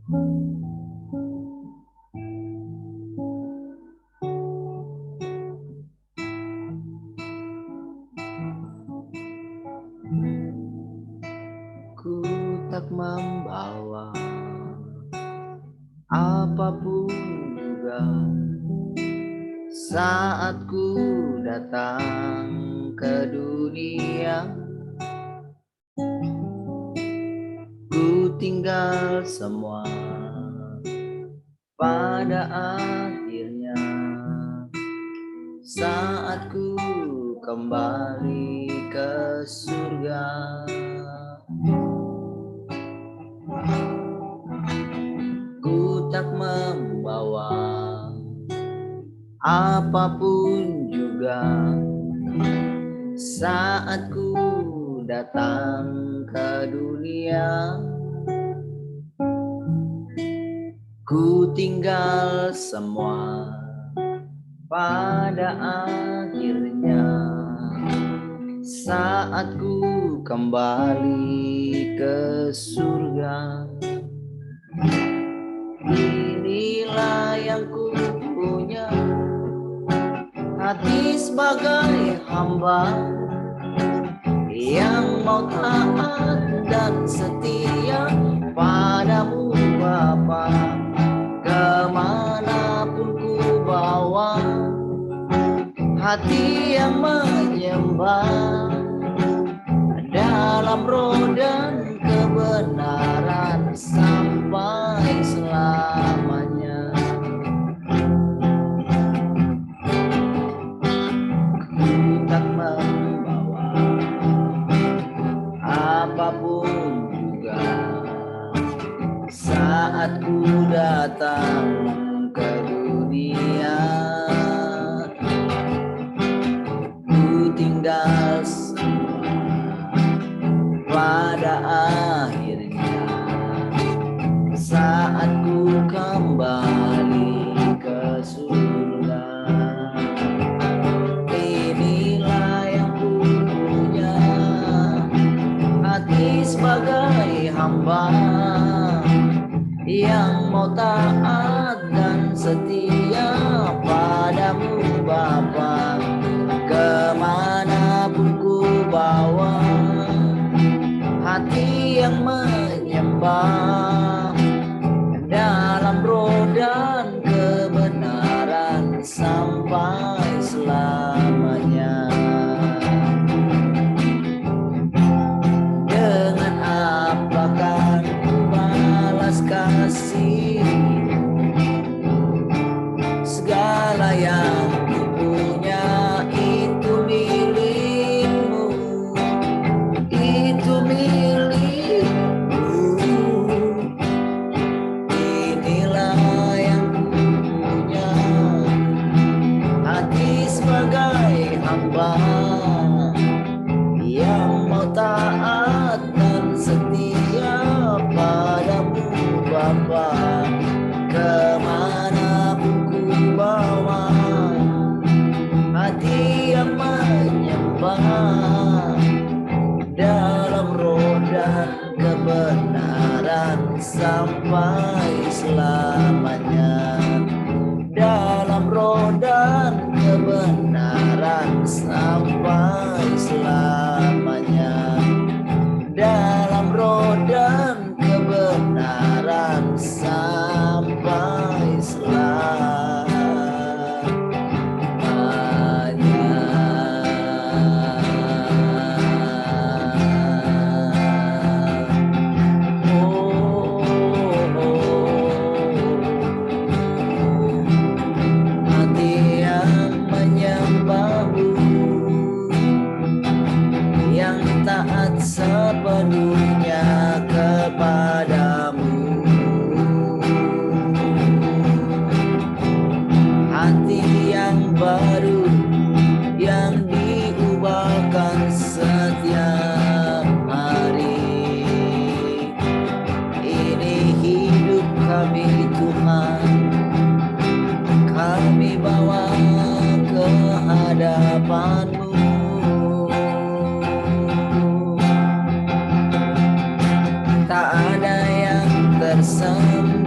Ku tak membawa apapun juga saat ku datang ke dunia. Ku tinggal semua pada akhirnya saat ku kembali ke surga. Ku tak membawa apapun juga saat ku datang ke dunia. Ku tinggal semua pada akhirnya saat ku kembali ke surga. Inilah yang ku punya, hati sebagai hamba yang mau taat dan setia padamu Bapa. Kemanapun ku bawa, hati yang menyembah dalam roh dan kebenaran sampai selamanya. Ku tak membawa apapun juga saat ku datang ke dunia. Ku tinggal semua pada akhirnya saat ku kembali ke surga. Inilah yang ku punya, hati sebagai hamba yang mau taat dan setia padamu Bapa. Kemanapun ku bawa, hati yang menyembah dalam roh dan kebenaran sampai selamanya. Dengan apakah ku balas kasih-Mu? Segala yang ku punya itu milik-Mu, itu milik-Mu. Inilah yang ku punya, hati sebagai hamba yang mau taat dan setia padamu Bapa. Kemanapun ku bawa, hati yang menyembah dalam roh dan kebenaran sampai selamanya. Dalam roh dan kebenaran sampai selamanya. Dalam roh dan kebenaran sampai selamanya. Hati yang menyembah-Mu, yang taat sepenuhnya kepadamu. Hati yang baru yang diubahkan setiap hari. Ini hidup kami Tuhan, kami bawa ke hadapan-Mu. Tak ada yang tersembunyi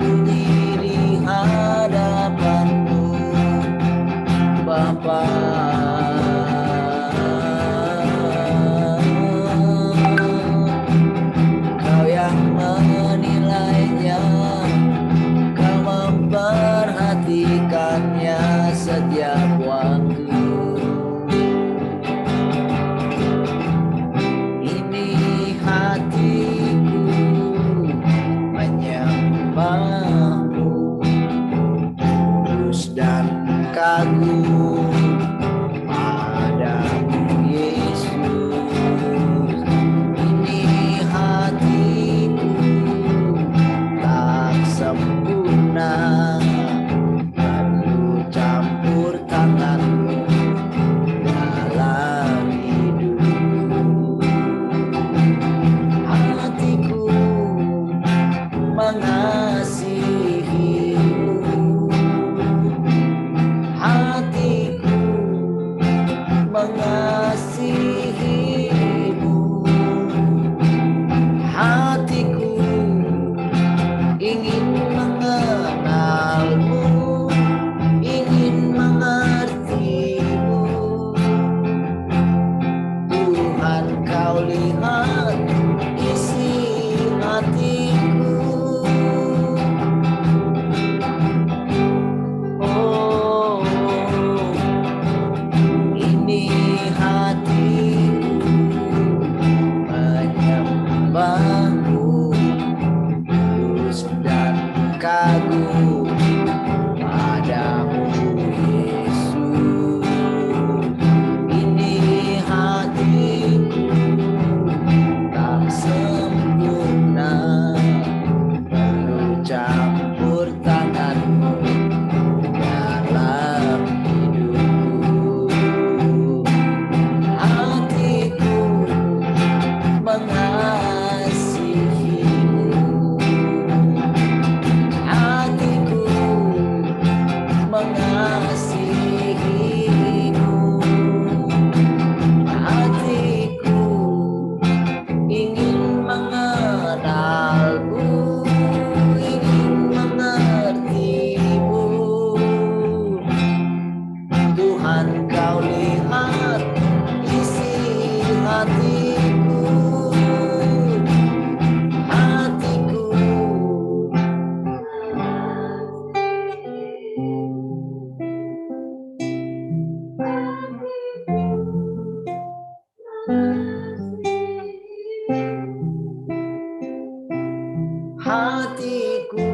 hatiku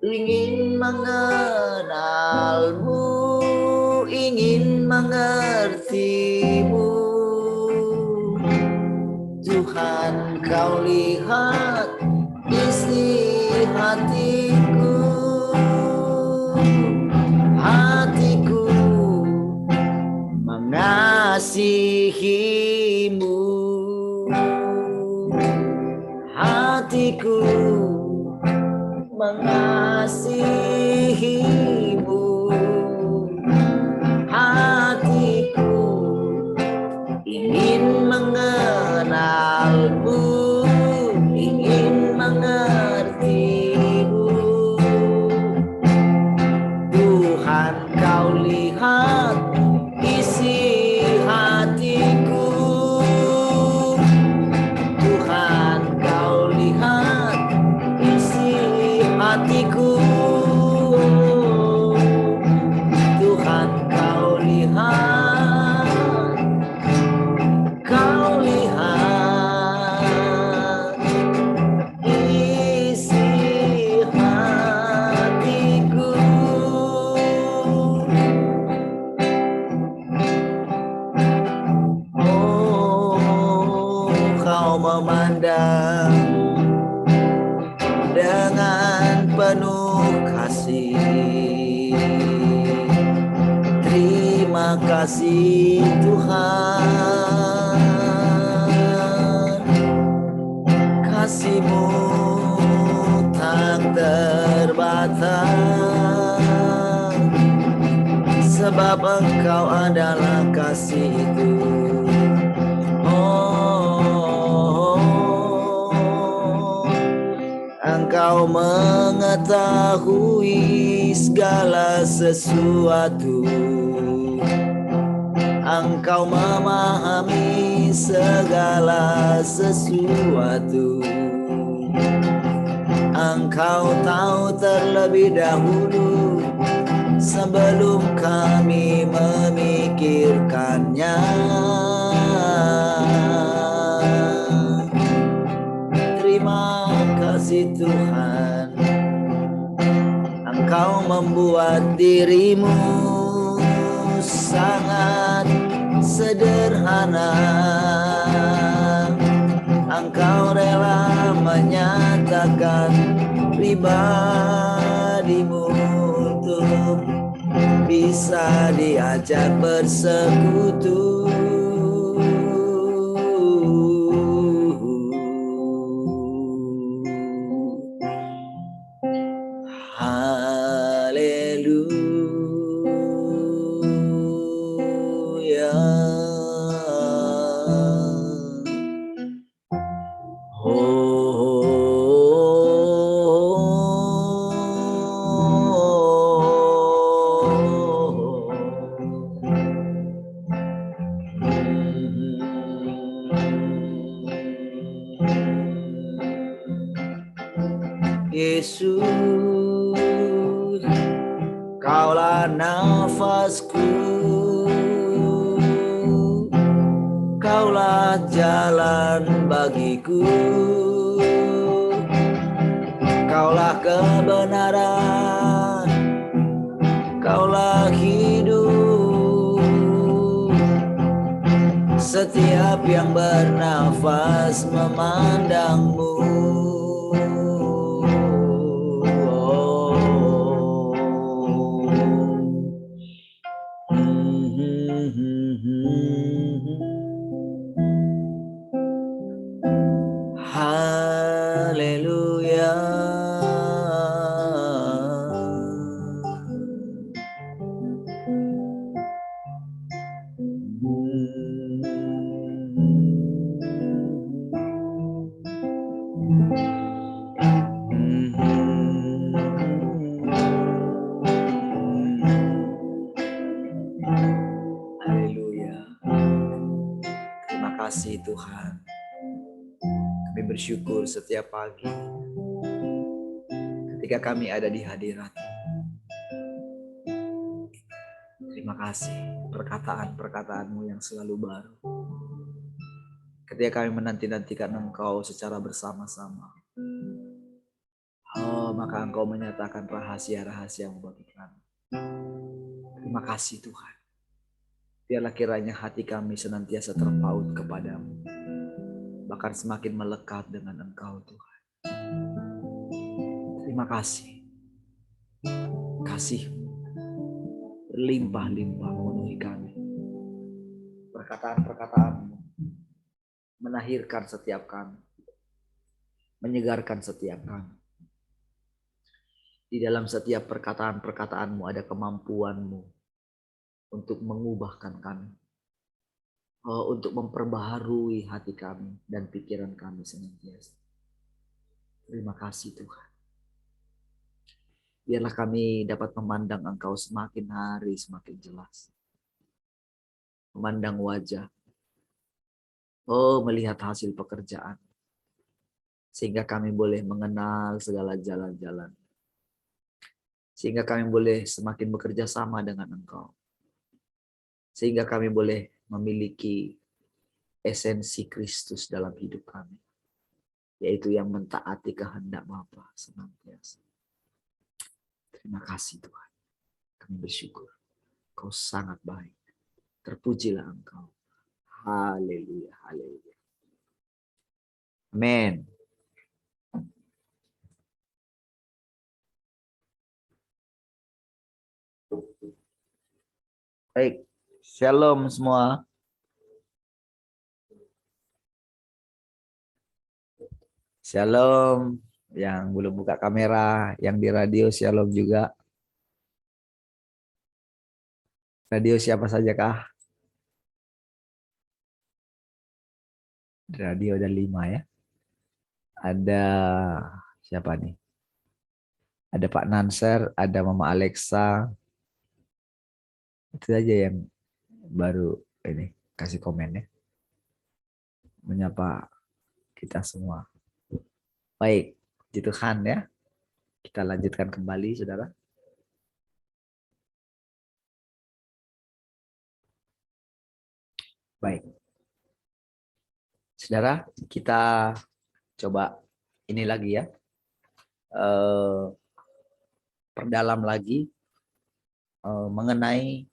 ingin mengenalmu, ingin mengertimu. Tuhan, kau lihat isi hatiku, hatiku mengasihimu, hatiku mengasihimu, hatiku ingin mengenalmu, ingin mengertimu. Tuhan, kau lihat isi hatiku, Tuhan, kau lihat isi hatiku, Tuhan, kau lihat, kau lihat isi hatiku. Oh, kau memandang dengan penuh kasih. Terima kasih Tuhan, kasih-Mu tak terbatas, sebab Engkau adalah kasih itu. Engkau mengetahui segala sesuatu, Engkau memahami segala sesuatu. Engkau tahu terlebih dahulu sebelum kami memikirkannya. Terima kasih Tuhan, Engkau membuat dirimu sangat sederhana. Engkau rela menyatakan pribadimu untuk bisa diajak bersekutu. Yesus, Kaulah nafasku, Kaulah jalan bagiku, Kaulah kebenaran, Kaulah hidup. Setiap yang bernafas memandangmu. Haleluya. Haleluya. Terima kasih Tuhan. Kami bersyukur setiap pagi ketika kami ada di hadirat-Mu. Terima kasih perkataan-perkataan-Mu yang selalu baru. Ketika kami menanti-nantikan Engkau secara bersama-sama. Oh, maka Engkau menyatakan rahasia-rahasiamu bagi kami. Terima kasih Tuhan. Biarlah kiranya hati kami senantiasa terpaut kepadamu. Bahkan semakin melekat dengan Engkau Tuhan. Terima kasih. Kasih-Mu berlimpah-limpah memenuhi kami. Perkataan-perkataan-Mu menahirkan setiap kami. Menyegarkan setiap kami. Di dalam setiap perkataan-perkataan-Mu ada kemampuan-Mu untuk mengubahkan kami. Untuk memperbaharui hati kami dan pikiran kami senantiasa. Terima kasih Tuhan. Biarlah kami dapat memandang Engkau semakin hari semakin jelas. Memandang wajah. Melihat hasil pekerjaan. Sehingga kami boleh mengenal segala jalan-jalan. Sehingga kami boleh semakin bekerja sama dengan Engkau. Sehingga kami boleh memiliki esensi Kristus dalam hidup kami. Yaitu yang mentaati kehendak Bapa senantiasa. Terima kasih Tuhan. Kami bersyukur. Kau sangat baik. Terpujilah Engkau. Haleluya, haleluya. Amin. Baik, shalom semua. Shalom yang belum buka kamera, yang di radio shalom juga. Radio siapa saja kah? Radio ada 5 ya. Ada siapa nih? Ada Pak Nanser, ada Mama Alexa. Itu aja yang baru ini kasih komen ya. Menyapa kita semua. Baik, puji Tuhan ya. Kita lanjutkan kembali saudara. Baik. Saudara, kita coba ini lagi ya. Perdalam lagi mengenai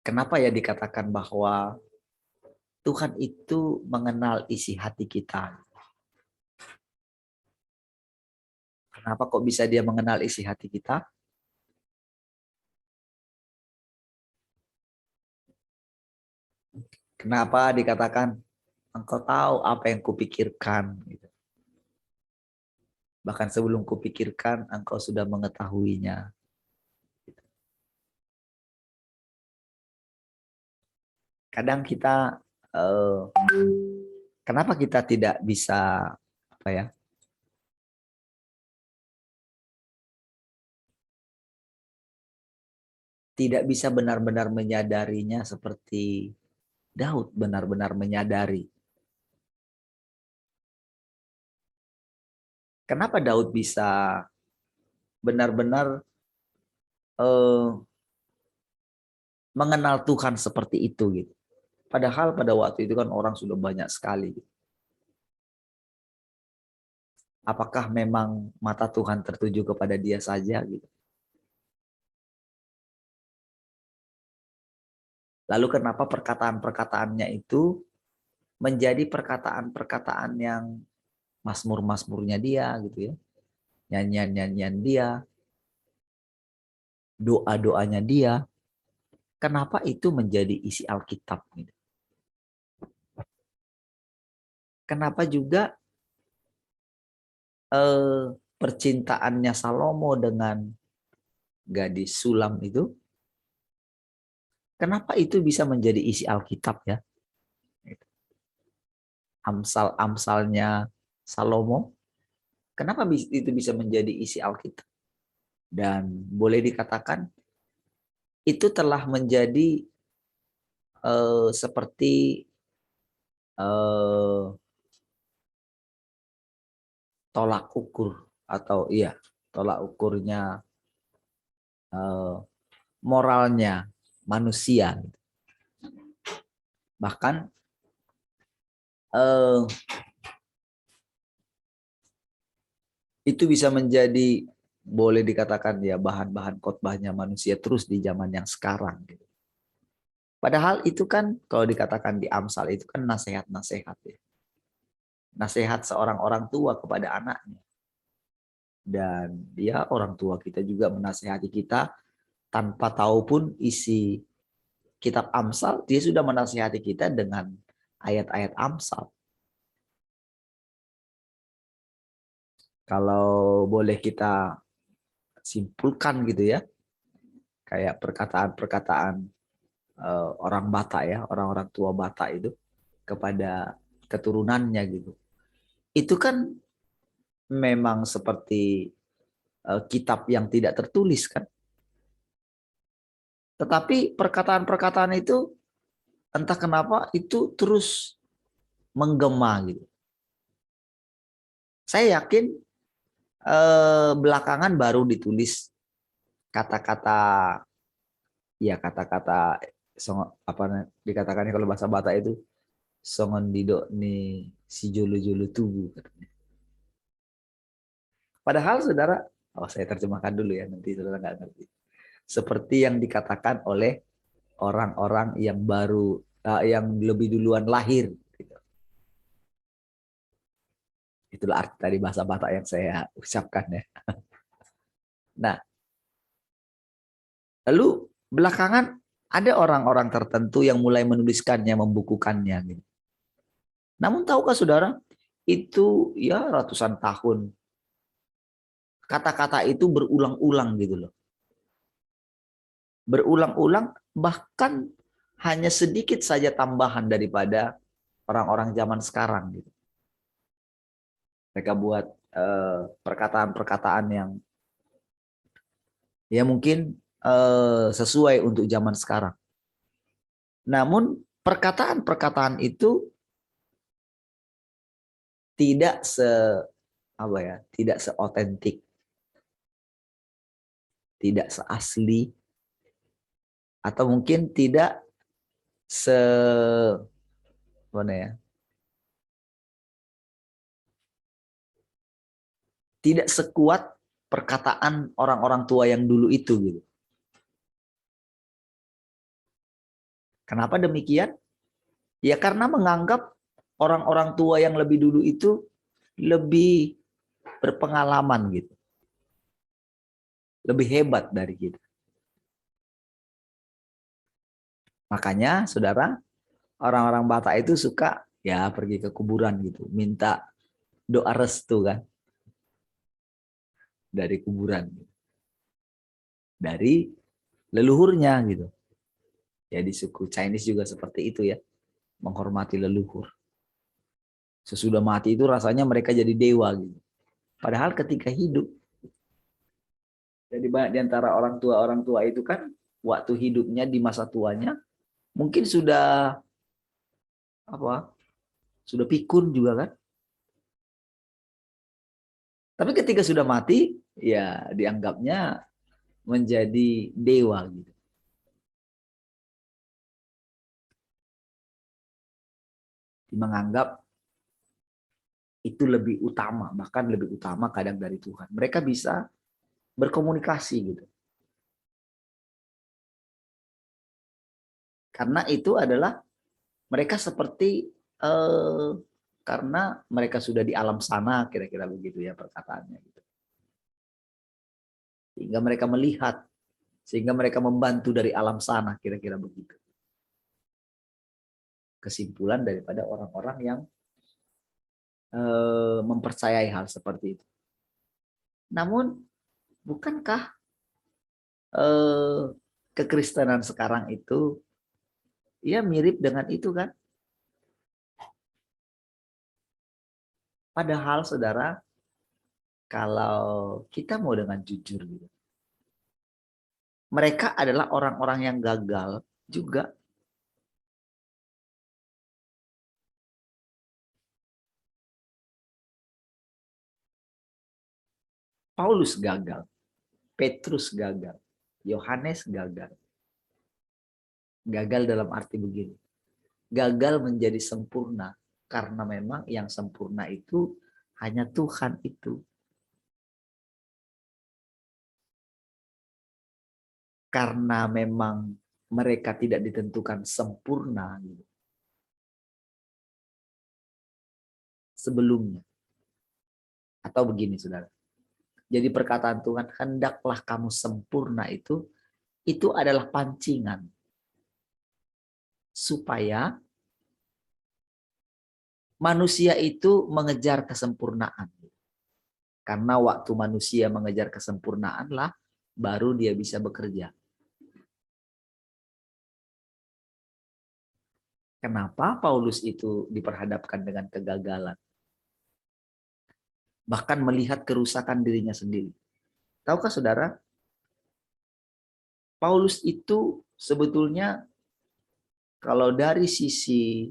kenapa ya dikatakan bahwa Tuhan itu mengenal isi hati kita. Kenapa kok bisa dia mengenal isi hati kita? Kenapa dikatakan engkau tahu apa yang kupikirkan? Bahkan sebelum kupikirkan, engkau sudah mengetahuinya. Kadang kita, kenapa kita tidak bisa, apa ya? Tidak bisa benar-benar menyadarinya seperti Daud benar-benar menyadari. Kenapa Daud bisa benar-benar mengenal Tuhan seperti itu gitu. Padahal pada waktu itu kan orang sudah banyak sekali. Apakah memang mata Tuhan tertuju kepada dia saja gitu? Lalu kenapa perkataan-perkataannya itu menjadi perkataan-perkataan yang mazmur-mazmurnya dia gitu ya. Nyanyian-nyanyian dia, doa-doanya dia. Kenapa itu menjadi isi Alkitab gitu? Kenapa juga percintaannya Salomo dengan gadis Sulam itu, kenapa itu bisa menjadi isi Alkitab ya? Amsal-amsalnya Salomo, kenapa itu bisa menjadi isi Alkitab? Dan boleh dikatakan itu telah menjadi seperti tolak ukur atau tolak ukurnya moralnya manusia. Bahkan Itu bisa menjadi, boleh dikatakan ya, bahan-bahan khotbahnya manusia terus di zaman yang sekarang gitu. Padahal itu kan kalau dikatakan di Amsal itu kan nasihat-nasihat ya. Nasihat seorang orang tua kepada anaknya. Dan dia orang tua kita juga menasihati kita tanpa tahu pun isi kitab Amsal, dia sudah menasihati kita dengan ayat-ayat Amsal. Kalau boleh kita simpulkan gitu ya, kayak perkataan-perkataan orang Batak ya, orang-orang tua Batak itu kepada keturunannya gitu. Itu kan memang seperti kitab yang tidak tertulis kan. Tetapi perkataan-perkataan itu entah kenapa itu terus menggema gitu. Saya yakin belakangan baru ditulis kata-kata, ya kata-kata apa dikatakannya kalau bahasa Batak itu songon didok ni si julu-julu tubuh katanya. Padahal saudara, saya terjemahkan dulu ya, nanti saudara nggak ngerti. Seperti yang dikatakan oleh orang-orang yang baru, yang lebih duluan lahir. Gitu. Itulah arti dari bahasa Batak yang saya ucapkan ya. Nah, lalu belakangan ada orang-orang tertentu yang mulai menuliskannya, membukukannya. Gitu. Namun tahukah saudara, itu ya ratusan tahun. Kata-kata itu berulang-ulang gitu loh. Berulang-ulang, bahkan hanya sedikit saja tambahan daripada orang-orang zaman sekarang gitu. Mereka buat perkataan-perkataan yang ya mungkin sesuai untuk zaman sekarang. Namun perkataan-perkataan itu tidak tidak seotentik, tidak seasli, atau mungkin tidak se mana ya? Tidak sekuat perkataan orang-orang tua yang dulu itu gitu. Kenapa demikian? Ya karena menganggap orang-orang tua yang lebih dulu itu lebih berpengalaman gitu. Lebih hebat dari kita. Makanya saudara, orang-orang Batak itu suka ya pergi ke kuburan gitu, minta doa restu kan dari kuburan, dari leluhurnya gitu. Ya di suku Chinese juga seperti itu ya, menghormati leluhur. Sesudah mati itu rasanya mereka jadi dewa gitu. Padahal ketika hidup, jadi banyak di antara orang tua itu kan waktu hidupnya di masa tuanya mungkin sudah apa? Sudah pikun juga kan. Tapi ketika sudah mati, ya dianggapnya menjadi dewa gitu. Menganggap itu lebih utama, bahkan lebih utama kadang dari Tuhan. Mereka bisa berkomunikasi gitu. Karena itu adalah mereka seperti karena mereka sudah di alam sana, kira-kira begitu ya perkataannya gitu. Sehingga mereka melihat, sehingga mereka membantu dari alam sana, kira-kira begitu. Kesimpulan daripada orang-orang yang mempercayai hal seperti itu. Namun, bukankah kekristenan sekarang itu ya mirip dengan itu kan? Padahal saudara, kalau kita mau dengan jujur gitu, mereka adalah orang-orang yang gagal juga. Paulus gagal, Petrus gagal, Yohanes gagal. Gagal dalam arti begini, gagal menjadi sempurna karena memang yang sempurna itu hanya Tuhan itu. karena memang mereka tidak ditentukan sempurna gitu, sebelumnya. Atau begini saudara, jadi perkataan Tuhan, hendaklah kamu sempurna itu adalah pancingan supaya manusia itu mengejar kesempurnaan. Karena waktu manusia mengejar kesempurnaan lah, baru dia bisa bekerja. Kenapa Paulus itu diperhadapkan dengan kegagalan? Bahkan melihat kerusakan dirinya sendiri. Tahukah saudara, Paulus itu sebetulnya kalau dari sisi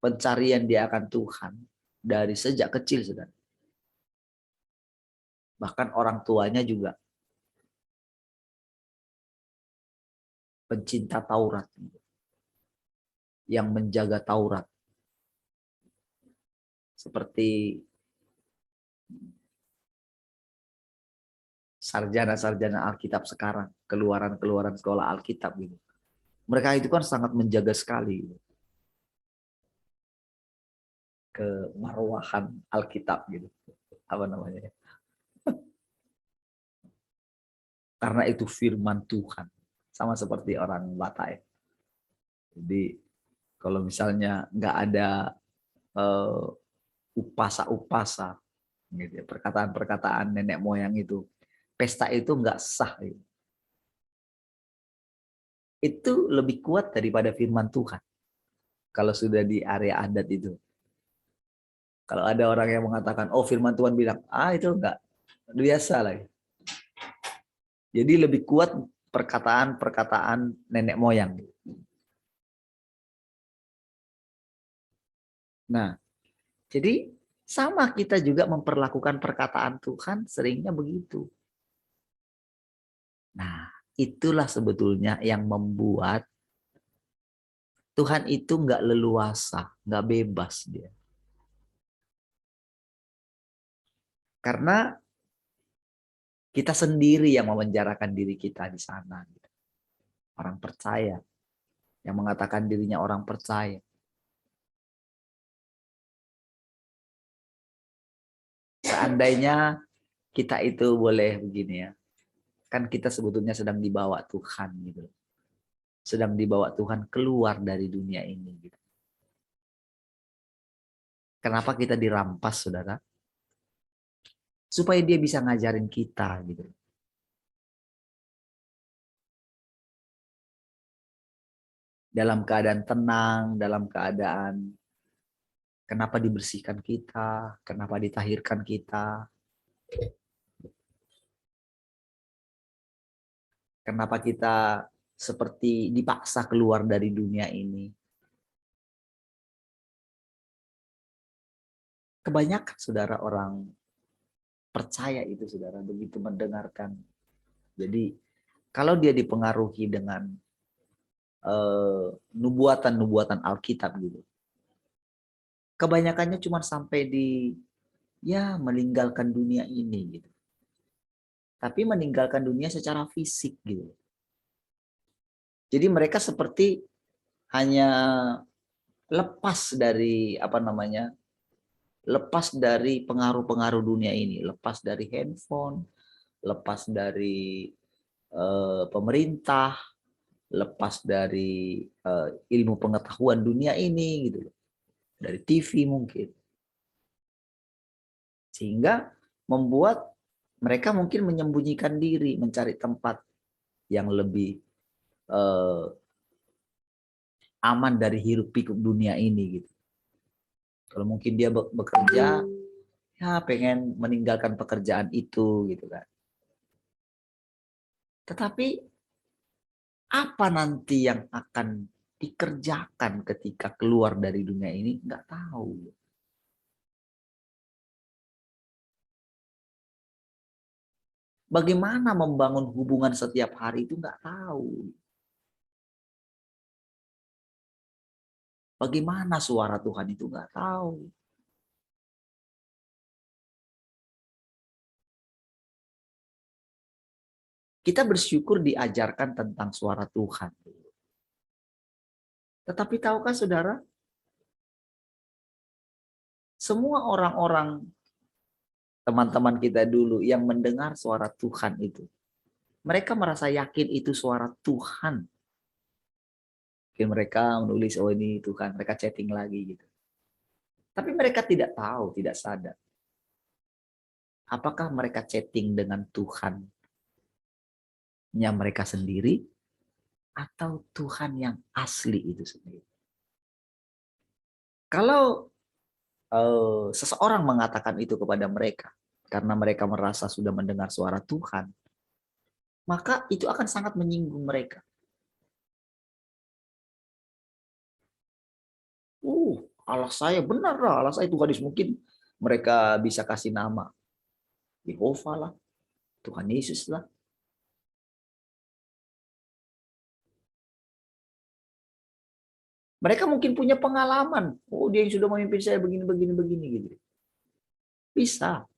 pencarian dia akan Tuhan, dari sejak kecil saudara. Bahkan orang tuanya juga pencinta Taurat, yang menjaga Taurat. Seperti sarjana-sarjana Alkitab sekarang, keluaran-keluaran sekolah Alkitab gitu. Mereka itu kan sangat menjaga sekali kemarwahan Alkitab gitu. Apa namanya? Karena itu firman Tuhan. Sama seperti orang Batak. Jadi kalau misalnya nggak ada upasa-upasa, gitu ya, perkataan-perkataan nenek moyang itu, pesta itu nggak sah. Gitu. Itu lebih kuat daripada firman Tuhan. Kalau sudah di area adat itu. Kalau ada orang yang mengatakan, oh firman Tuhan bilang, itu enggak, biasa lah. Jadi lebih kuat perkataan-perkataan nenek moyang. Nah, jadi sama kita juga memperlakukan perkataan Tuhan seringnya begitu. Nah, itulah sebetulnya yang membuat Tuhan itu enggak leluasa, enggak bebas dia. Karena kita sendiri yang memenjarakan diri kita di sana. Orang percaya, yang mengatakan dirinya orang percaya. Seandainya kita itu boleh begini ya, kan kita sebetulnya sedang dibawa Tuhan gitu. Sedang dibawa Tuhan keluar dari dunia ini gitu. Kenapa kita dirampas, saudara? Supaya dia bisa ngajarin kita gitu. Dalam keadaan tenang, dalam keadaan kenapa dibersihkan kita, kenapa ditahirkan kita. Kenapa kita seperti dipaksa keluar dari dunia ini. Kebanyakan saudara orang percaya itu saudara begitu mendengarkan. Jadi kalau dia dipengaruhi dengan nubuatan-nubuatan Alkitab gitu. Kebanyakannya cuma sampai di meninggalkan dunia ini gitu. Tapi meninggalkan dunia secara fisik gitu. Jadi mereka seperti hanya lepas dari lepas dari pengaruh-pengaruh dunia ini, lepas dari handphone, lepas dari pemerintah, lepas dari ilmu pengetahuan dunia ini gitu, dari TV mungkin, sehingga membuat mereka mungkin menyembunyikan diri, mencari tempat yang lebih aman dari hiruk pikuk dunia ini gitu. Kalau mungkin dia bekerja, ya pengen meninggalkan pekerjaan itu gitu kan. Tetapi apa nanti yang akan dikerjakan ketika keluar dari dunia ini nggak tahu. Bagaimana membangun hubungan setiap hari itu nggak tahu. Bagaimana suara Tuhan itu nggak tahu. Kita bersyukur diajarkan tentang suara Tuhan. Tetapi tahukah saudara, semua orang-orang teman-teman kita dulu yang mendengar suara Tuhan itu, mereka merasa yakin itu suara Tuhan. Mungkin mereka menulis, oh ini Tuhan, mereka chatting lagi gitu. Tapi mereka tidak tahu, tidak sadar. Apakah mereka chatting dengan Tuhan yang mereka sendiri atau Tuhan yang asli itu sendiri. Kalau seseorang mengatakan itu kepada mereka karena mereka merasa sudah mendengar suara Tuhan, maka itu akan sangat menyinggung mereka. Allah saya benar lah, Allah saya Tuhan Yesus. Mungkin mereka bisa kasih nama Yehova lah, Tuhan Yesus lah. Mereka mungkin punya pengalaman. Oh, dia yang sudah memimpin saya begini gitu. Bisa.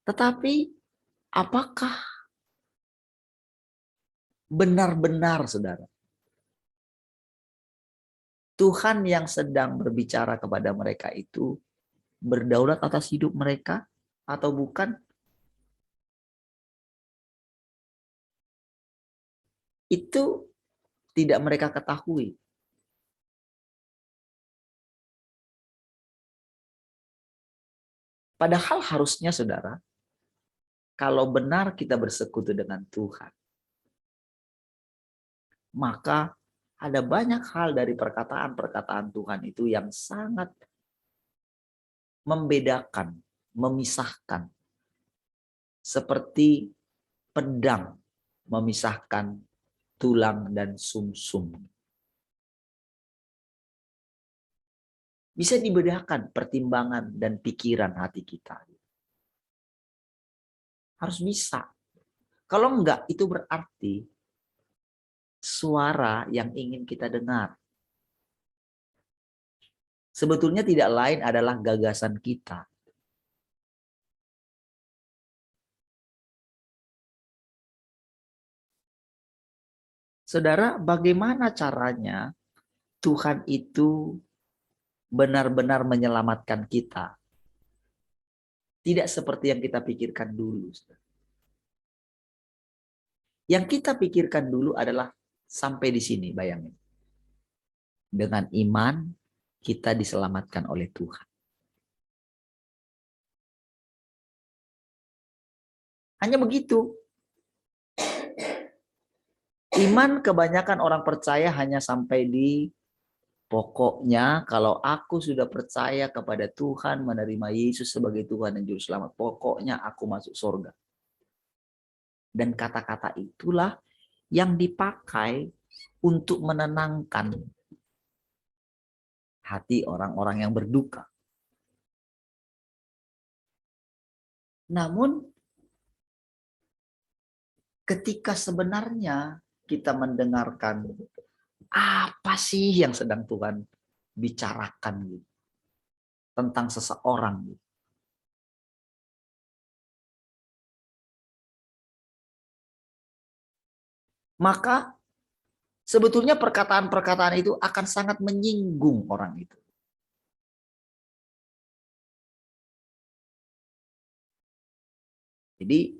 Tetapi apakah benar-benar, saudara, Tuhan yang sedang berbicara kepada mereka itu berdaulat atas hidup mereka atau bukan? Itu tidak mereka ketahui. Padahal harusnya, saudara, kalau benar kita bersekutu dengan Tuhan, maka ada banyak hal dari perkataan-perkataan Tuhan itu yang sangat membedakan, memisahkan. Seperti pedang memisahkan tulang dan sumsum. Bisa dibedakan pertimbangan dan pikiran hati kita. Harus bisa. Kalau enggak, itu berarti suara yang ingin kita dengar sebetulnya tidak lain adalah gagasan kita. Saudara, bagaimana caranya Tuhan itu benar-benar menyelamatkan kita? Tidak seperti yang kita pikirkan dulu. Yang kita pikirkan dulu adalah sampai di sini, bayangin. Dengan iman, kita diselamatkan oleh Tuhan. Hanya begitu. Iman kebanyakan orang percaya hanya sampai di pokoknya kalau aku sudah percaya kepada Tuhan, menerima Yesus sebagai Tuhan dan Juru Selamat, pokoknya aku masuk surga. Dan kata-kata itulah yang dipakai untuk menenangkan hati orang-orang yang berduka. Namun ketika sebenarnya kita mendengarkan apa sih yang sedang Tuhan bicarakan gitu, tentang seseorang gitu. Maka sebetulnya perkataan-perkataan itu akan sangat menyinggung orang itu. Jadi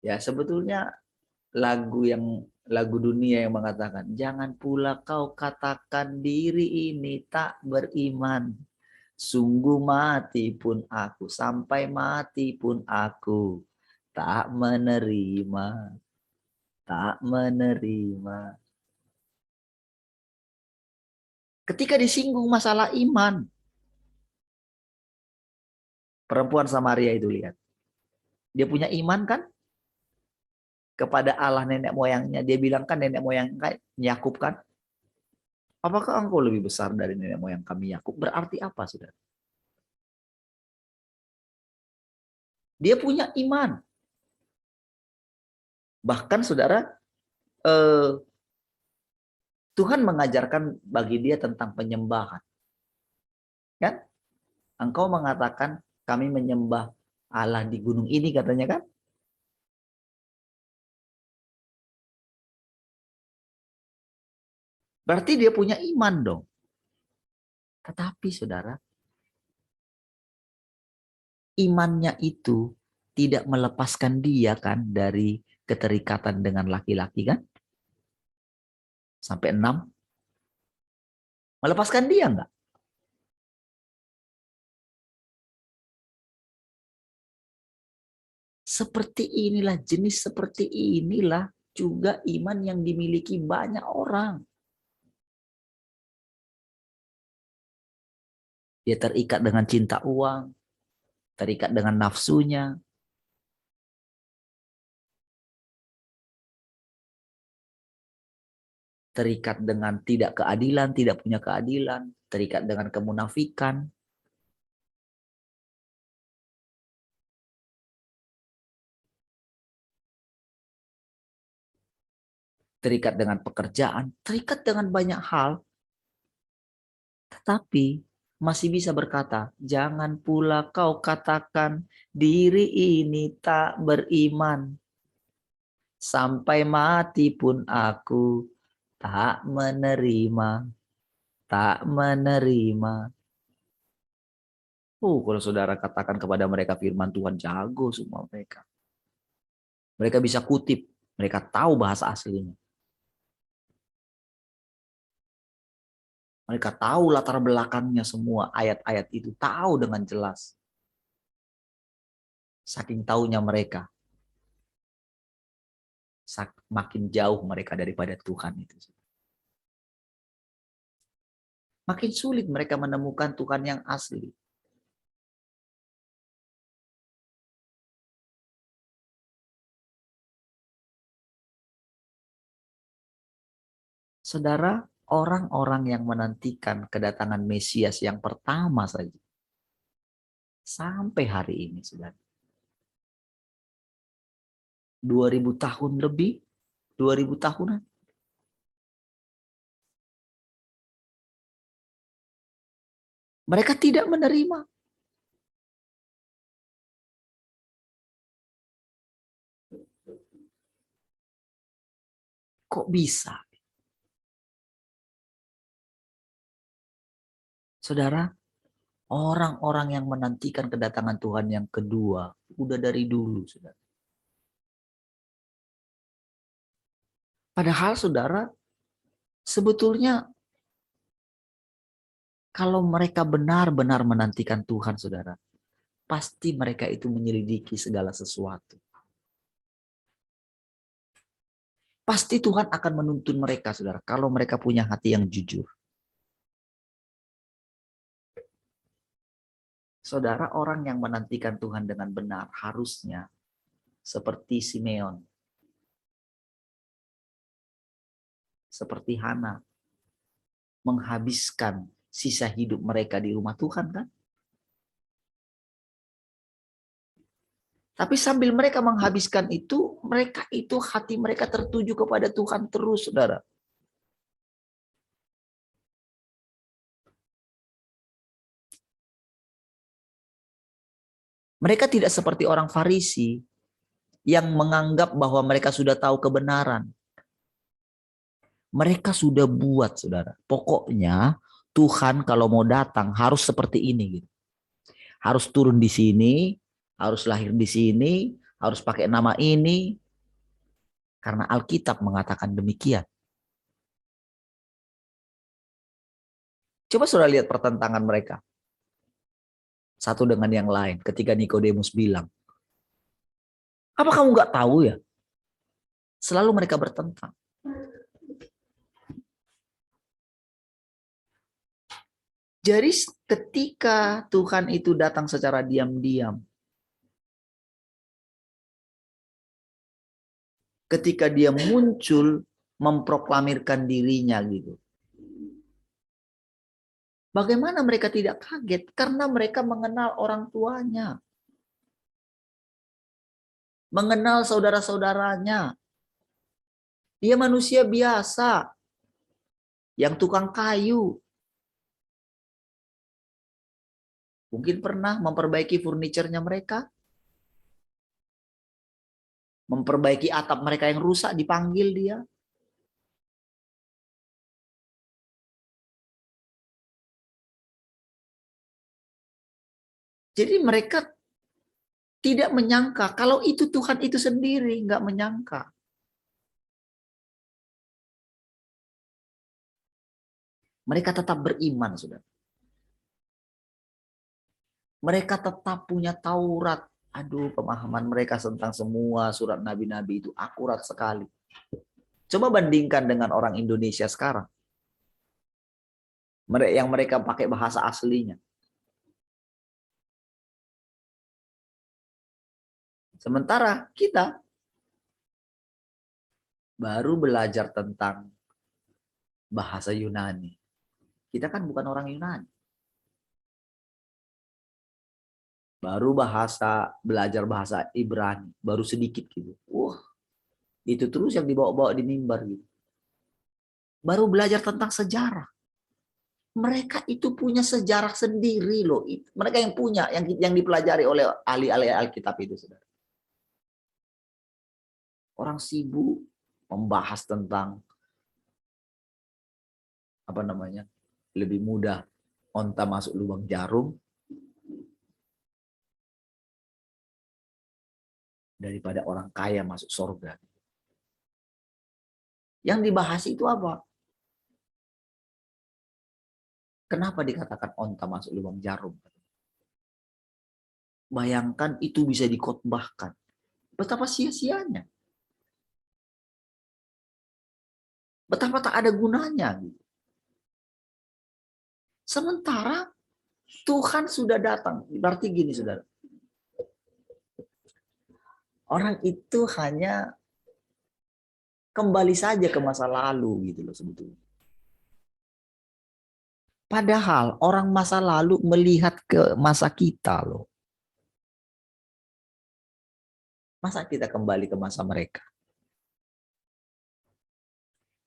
ya sebetulnya lagu dunia yang mengatakan jangan pula kau katakan diri ini tak beriman. Sungguh mati pun aku, sampai mati pun aku tak menerima. Tak menerima. Ketika disinggung masalah iman, perempuan Samaria itu lihat. Dia punya iman kan? Kepada Allah nenek moyangnya. Dia bilang kan nenek moyang Yakub kan? Apakah engkau lebih besar dari nenek moyang kami Yakub? Berarti apa, saudara? Dia punya iman. Bahkan, saudara, Tuhan mengajarkan bagi dia tentang penyembahan. Kan? Engkau mengatakan kami menyembah Allah di gunung ini, katanya kan? Berarti dia punya iman dong. Tetapi saudara, imannya itu tidak melepaskan dia kan dari keterikatan dengan laki-laki kan? Sampai 6. Melepaskan dia enggak? Jenis seperti inilah juga iman yang dimiliki banyak orang. Dia terikat dengan cinta uang, terikat dengan nafsunya, terikat dengan tidak keadilan, tidak punya keadilan, terikat dengan kemunafikan, terikat dengan pekerjaan, terikat dengan banyak hal, tetapi masih bisa berkata, jangan pula kau katakan diri ini tak beriman. Sampai mati pun aku tak menerima, tak menerima. Kalau saudara katakan kepada mereka firman Tuhan, jago semua mereka. Mereka bisa kutip, mereka tahu bahasa aslinya. Mereka tahu latar belakangnya semua ayat-ayat itu, tahu dengan jelas. Saking tahunya mereka, makin jauh mereka daripada Tuhan itu. Makin sulit mereka menemukan Tuhan yang asli. Saudara, orang-orang yang menantikan kedatangan Mesias yang pertama saja, sampai hari ini, saudara. 2000 tahun lebih, 2000 tahunan. Mereka tidak menerima. Kok bisa? Saudara, orang-orang yang menantikan kedatangan Tuhan yang kedua, udah dari dulu, saudara. Padahal, saudara, sebetulnya kalau mereka benar-benar menantikan Tuhan, saudara, pasti mereka itu menyelidiki segala sesuatu. Pasti Tuhan akan menuntun mereka, saudara, kalau mereka punya hati yang jujur. Saudara, orang yang menantikan Tuhan dengan benar harusnya seperti Simeon, seperti Hana, menghabiskan sisa hidup mereka di rumah Tuhan kan? Tapi sambil mereka menghabiskan itu, mereka itu hati mereka tertuju kepada Tuhan terus, saudara. Mereka tidak seperti orang Farisi yang menganggap bahwa mereka sudah tahu kebenaran. Mereka sudah buat, saudara. Pokoknya Tuhan kalau mau datang harus seperti ini. Gitu. Harus turun di sini, harus lahir di sini, harus pakai nama ini. Karena Alkitab mengatakan demikian. Coba saudara lihat pertentangan mereka. Satu dengan yang lain. Ketika Nikodemus bilang, apa kamu nggak tahu ya? Selalu mereka bertentang. Jadi ketika Tuhan itu datang secara diam-diam, ketika dia muncul memproklamirkan dirinya gitu. Bagaimana mereka tidak kaget? Karena mereka mengenal orang tuanya. Mengenal saudara-saudaranya. Dia manusia biasa. Yang tukang kayu. Mungkin pernah memperbaiki furniturnya mereka. Memperbaiki atap mereka yang rusak, dipanggil dia. Jadi mereka tidak menyangka kalau itu Tuhan itu sendiri, nggak menyangka. Mereka tetap beriman, saudara. Mereka tetap punya Taurat. Aduh, pemahaman mereka tentang semua surat nabi-nabi itu akurat sekali. Coba bandingkan dengan orang Indonesia sekarang. Yang mereka pakai bahasa aslinya. Sementara kita baru belajar tentang bahasa Yunani. Kita kan bukan orang Yunani. Baru belajar bahasa Ibrani, baru sedikit gitu. Wah, itu terus yang dibawa-bawa di mimbar gitu. Baru belajar tentang sejarah. Mereka itu punya sejarah sendiri loh. Mereka yang punya, yang dipelajari oleh ahli-ahli Alkitab itu, saudara. Orang sibuk membahas tentang apa namanya, lebih mudah onta masuk lubang jarum daripada orang kaya masuk surga. Yang dibahas itu apa? Kenapa dikatakan onta masuk lubang jarum? Bayangkan itu bisa dikotbahkan. Betapa sia-sianya. Betapa tak ada gunanya. Sementara Tuhan sudah datang. Berarti gini, saudara. Orang itu hanya kembali saja ke masa lalu gitu loh sebetulnya. Padahal orang masa lalu melihat ke masa kita loh. Masa kita kembali ke masa mereka?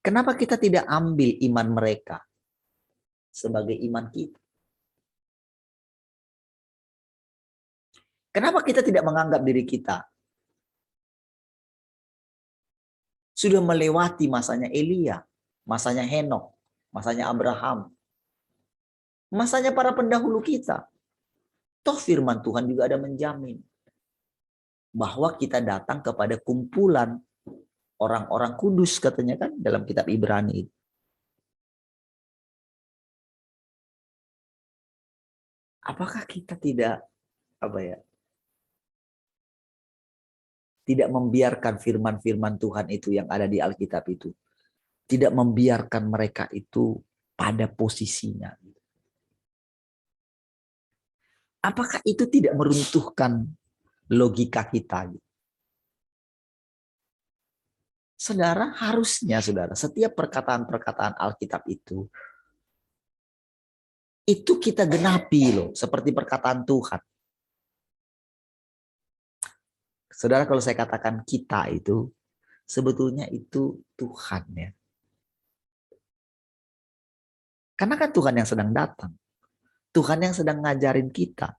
Kenapa kita tidak ambil iman mereka sebagai iman kita? Kenapa kita tidak menganggap diri kita sudah melewati masanya Elia, masanya Henok, masanya Abraham, masanya para pendahulu kita? Toh firman Tuhan juga ada menjamin bahwa kita datang kepada kumpulan orang-orang kudus, katanya kan dalam kitab Ibrani itu. Apakah kita tidak tidak membiarkan firman-firman Tuhan itu yang ada di Alkitab itu, tidak membiarkan mereka itu pada posisinya? Apakah itu tidak meruntuhkan logika kita? Saudara, harusnya saudara, setiap perkataan-perkataan Alkitab itu kita genapi loh, seperti perkataan Tuhan. Saudara, kalau saya katakan kita itu, sebetulnya itu Tuhan ya. Karena kan Tuhan yang sedang datang. Tuhan yang sedang ngajarin kita.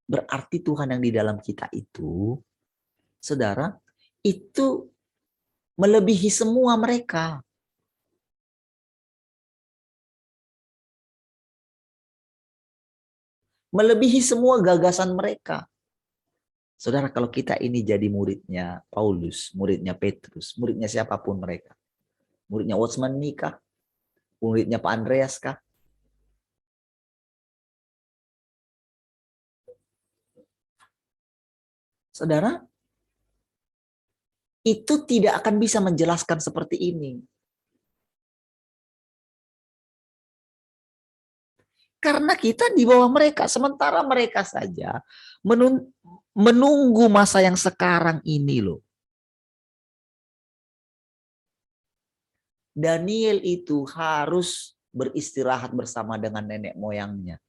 Berarti Tuhan yang di dalam kita itu, saudara, itu melebihi semua mereka. Melebihi semua gagasan mereka. Saudara, kalau kita ini jadi muridnya Paulus, muridnya Petrus, muridnya siapapun mereka. Muridnya Watchman Nee kah? Muridnya Pak Andreas kah? Saudara, itu tidak akan bisa menjelaskan seperti ini. Karena kita di bawah mereka, sementara mereka saja menunggu masa yang sekarang ini loh. Daniel itu harus beristirahat bersama dengan nenek moyangnya.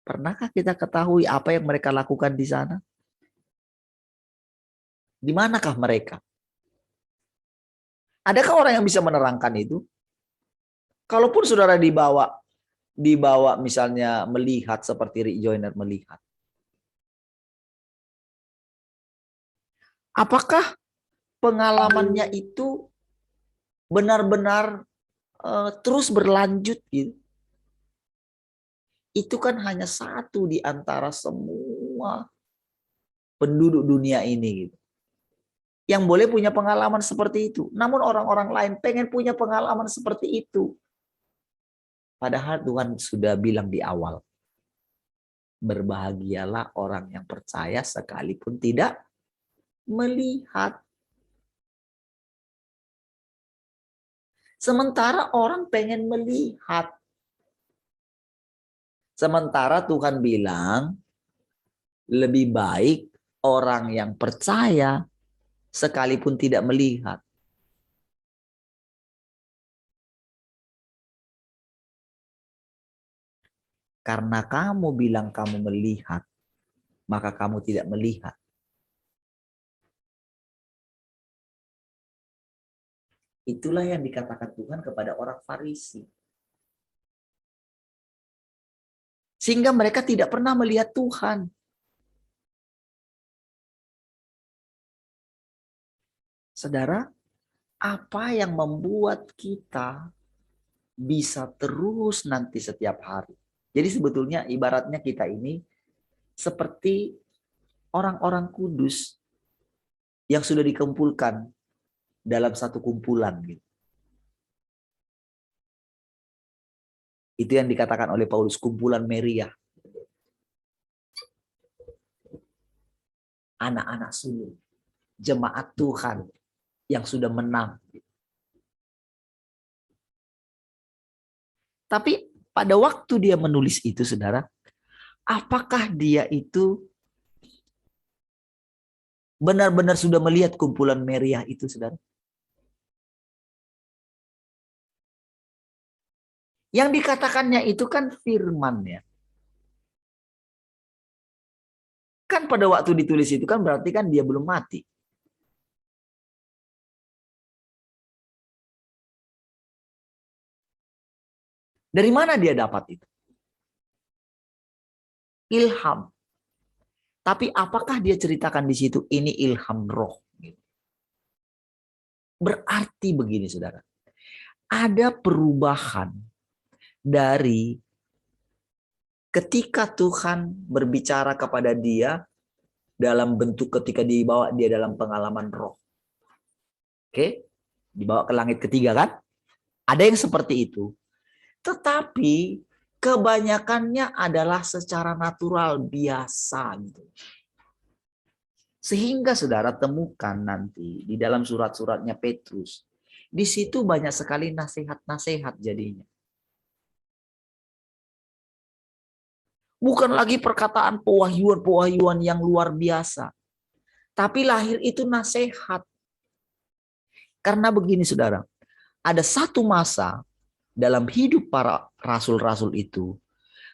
Pernahkah kita ketahui apa yang mereka lakukan di sana? Di manakah mereka? Adakah orang yang bisa menerangkan itu? Kalaupun saudara dibawa misalnya melihat seperti Rick Joyner melihat. Apakah pengalamannya itu benar-benar terus berlanjut gitu. Itu kan hanya satu di antara semua penduduk dunia ini gitu, yang boleh punya pengalaman seperti itu. Namun orang-orang lain pengen punya pengalaman seperti itu. Padahal Tuhan sudah bilang di awal, berbahagialah orang yang percaya sekalipun tidak melihat. Sementara orang pengen melihat. Sementara Tuhan bilang, lebih baik orang yang percaya sekalipun tidak melihat. Karena kamu bilang kamu melihat, maka kamu tidak melihat. Itulah yang dikatakan Tuhan kepada orang Farisi. Sehingga mereka tidak pernah melihat Tuhan. Saudara, apa yang membuat kita bisa terus nanti setiap hari? Jadi sebetulnya ibaratnya kita ini seperti orang-orang kudus yang sudah dikumpulkan dalam satu kumpulan. Itu yang dikatakan oleh Paulus, kumpulan Meriah. Anak-anak sulung, jemaat Tuhan yang sudah menang. Tapi pada waktu dia menulis itu, saudara, apakah dia itu benar-benar sudah melihat kumpulan Meriah itu, saudara? Yang dikatakannya itu kan firman ya. Kan pada waktu ditulis itu kan berarti kan dia belum mati. Dari mana dia dapat itu? Ilham. Tapi apakah dia ceritakan di situ ini ilham roh? Berarti begini, saudara. Ada perubahan dari ketika Tuhan berbicara kepada dia dalam bentuk ketika dibawa dia dalam pengalaman roh. Oke? Dibawa ke langit ketiga kan? Ada yang seperti itu. Tetapi kebanyakannya adalah secara natural biasa gitu. Sehingga saudara temukan nanti di dalam surat-suratnya Petrus. Di situ banyak sekali nasihat-nasihat jadinya. Bukan lagi perkataan pewahyuan-pewahyuan yang luar biasa. Tapi lahir itu nasihat. Karena begini saudara, ada satu masa dalam hidup para rasul-rasul itu,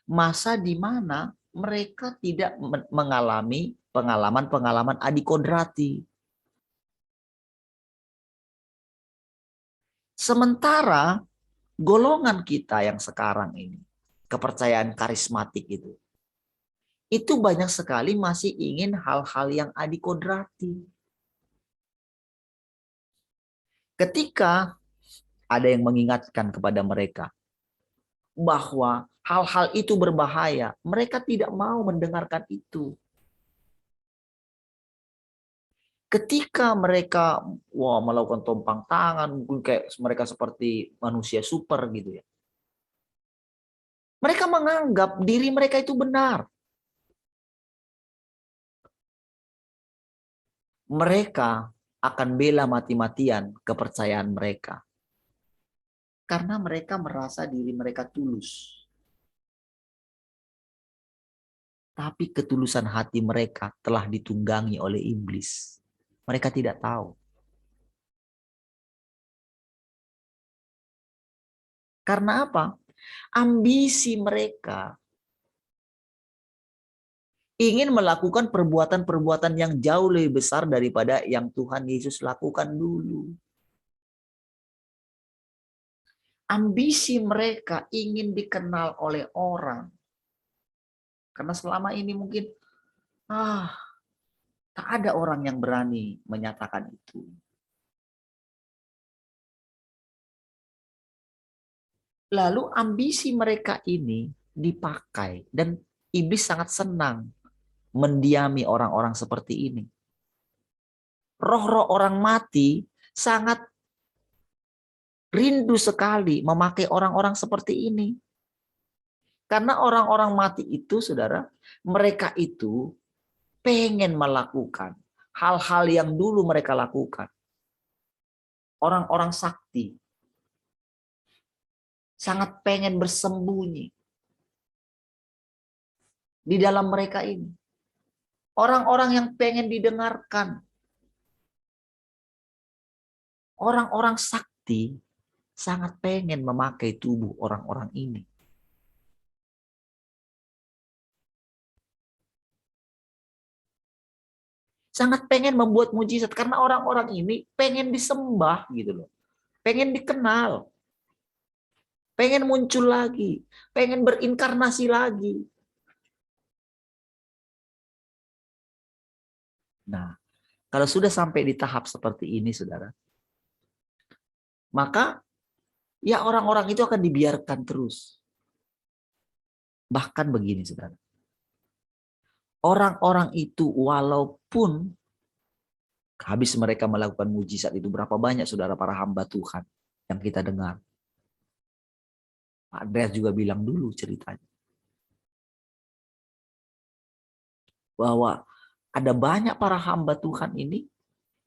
masa di mana mereka tidak mengalami pengalaman-pengalaman adikodrati. Sementara golongan kita yang sekarang ini, kepercayaan karismatik itu banyak sekali masih ingin hal-hal yang adikodrati. Ketika ada yang mengingatkan kepada mereka bahwa hal-hal itu berbahaya, mereka tidak mau mendengarkan itu. Ketika mereka melakukan tumpang tangan, mungkin kayak mereka seperti manusia super gitu ya. Mereka menganggap diri mereka itu benar. Mereka akan bela mati-matian kepercayaan mereka. Karena mereka merasa diri mereka tulus. Tapi ketulusan hati mereka telah ditunggangi oleh iblis. Mereka tidak tahu. Karena apa? Ambisi mereka ingin melakukan perbuatan-perbuatan yang jauh lebih besar daripada yang Tuhan Yesus lakukan dulu. Ambisi mereka ingin dikenal oleh orang. Karena selama ini mungkin tak ada orang yang berani menyatakan itu. Lalu ambisi mereka ini dipakai dan iblis sangat senang mendiami orang-orang seperti ini. Roh-roh orang mati sangat rindu sekali memakai orang-orang seperti ini. Karena orang-orang mati itu, saudara, mereka itu pengen melakukan hal-hal yang dulu mereka lakukan. Orang-orang sakti sangat pengen bersembunyi di dalam mereka ini. Orang-orang yang pengen didengarkan. Orang-orang sakti sangat pengen memakai tubuh orang-orang ini. Sangat pengen membuat mujizat karena orang-orang ini pengen disembah gitu loh. Pengen dikenal. Pengen muncul lagi. Pengen berinkarnasi lagi. Nah, kalau sudah sampai di tahap seperti ini, saudara, maka ya orang-orang itu akan dibiarkan terus. Bahkan begini, saudara. Orang-orang itu walaupun habis mereka melakukan mujizat itu, berapa banyak saudara para hamba Tuhan yang kita dengar. Pak Andreas juga bilang dulu ceritanya. Bahwa ada banyak para hamba Tuhan ini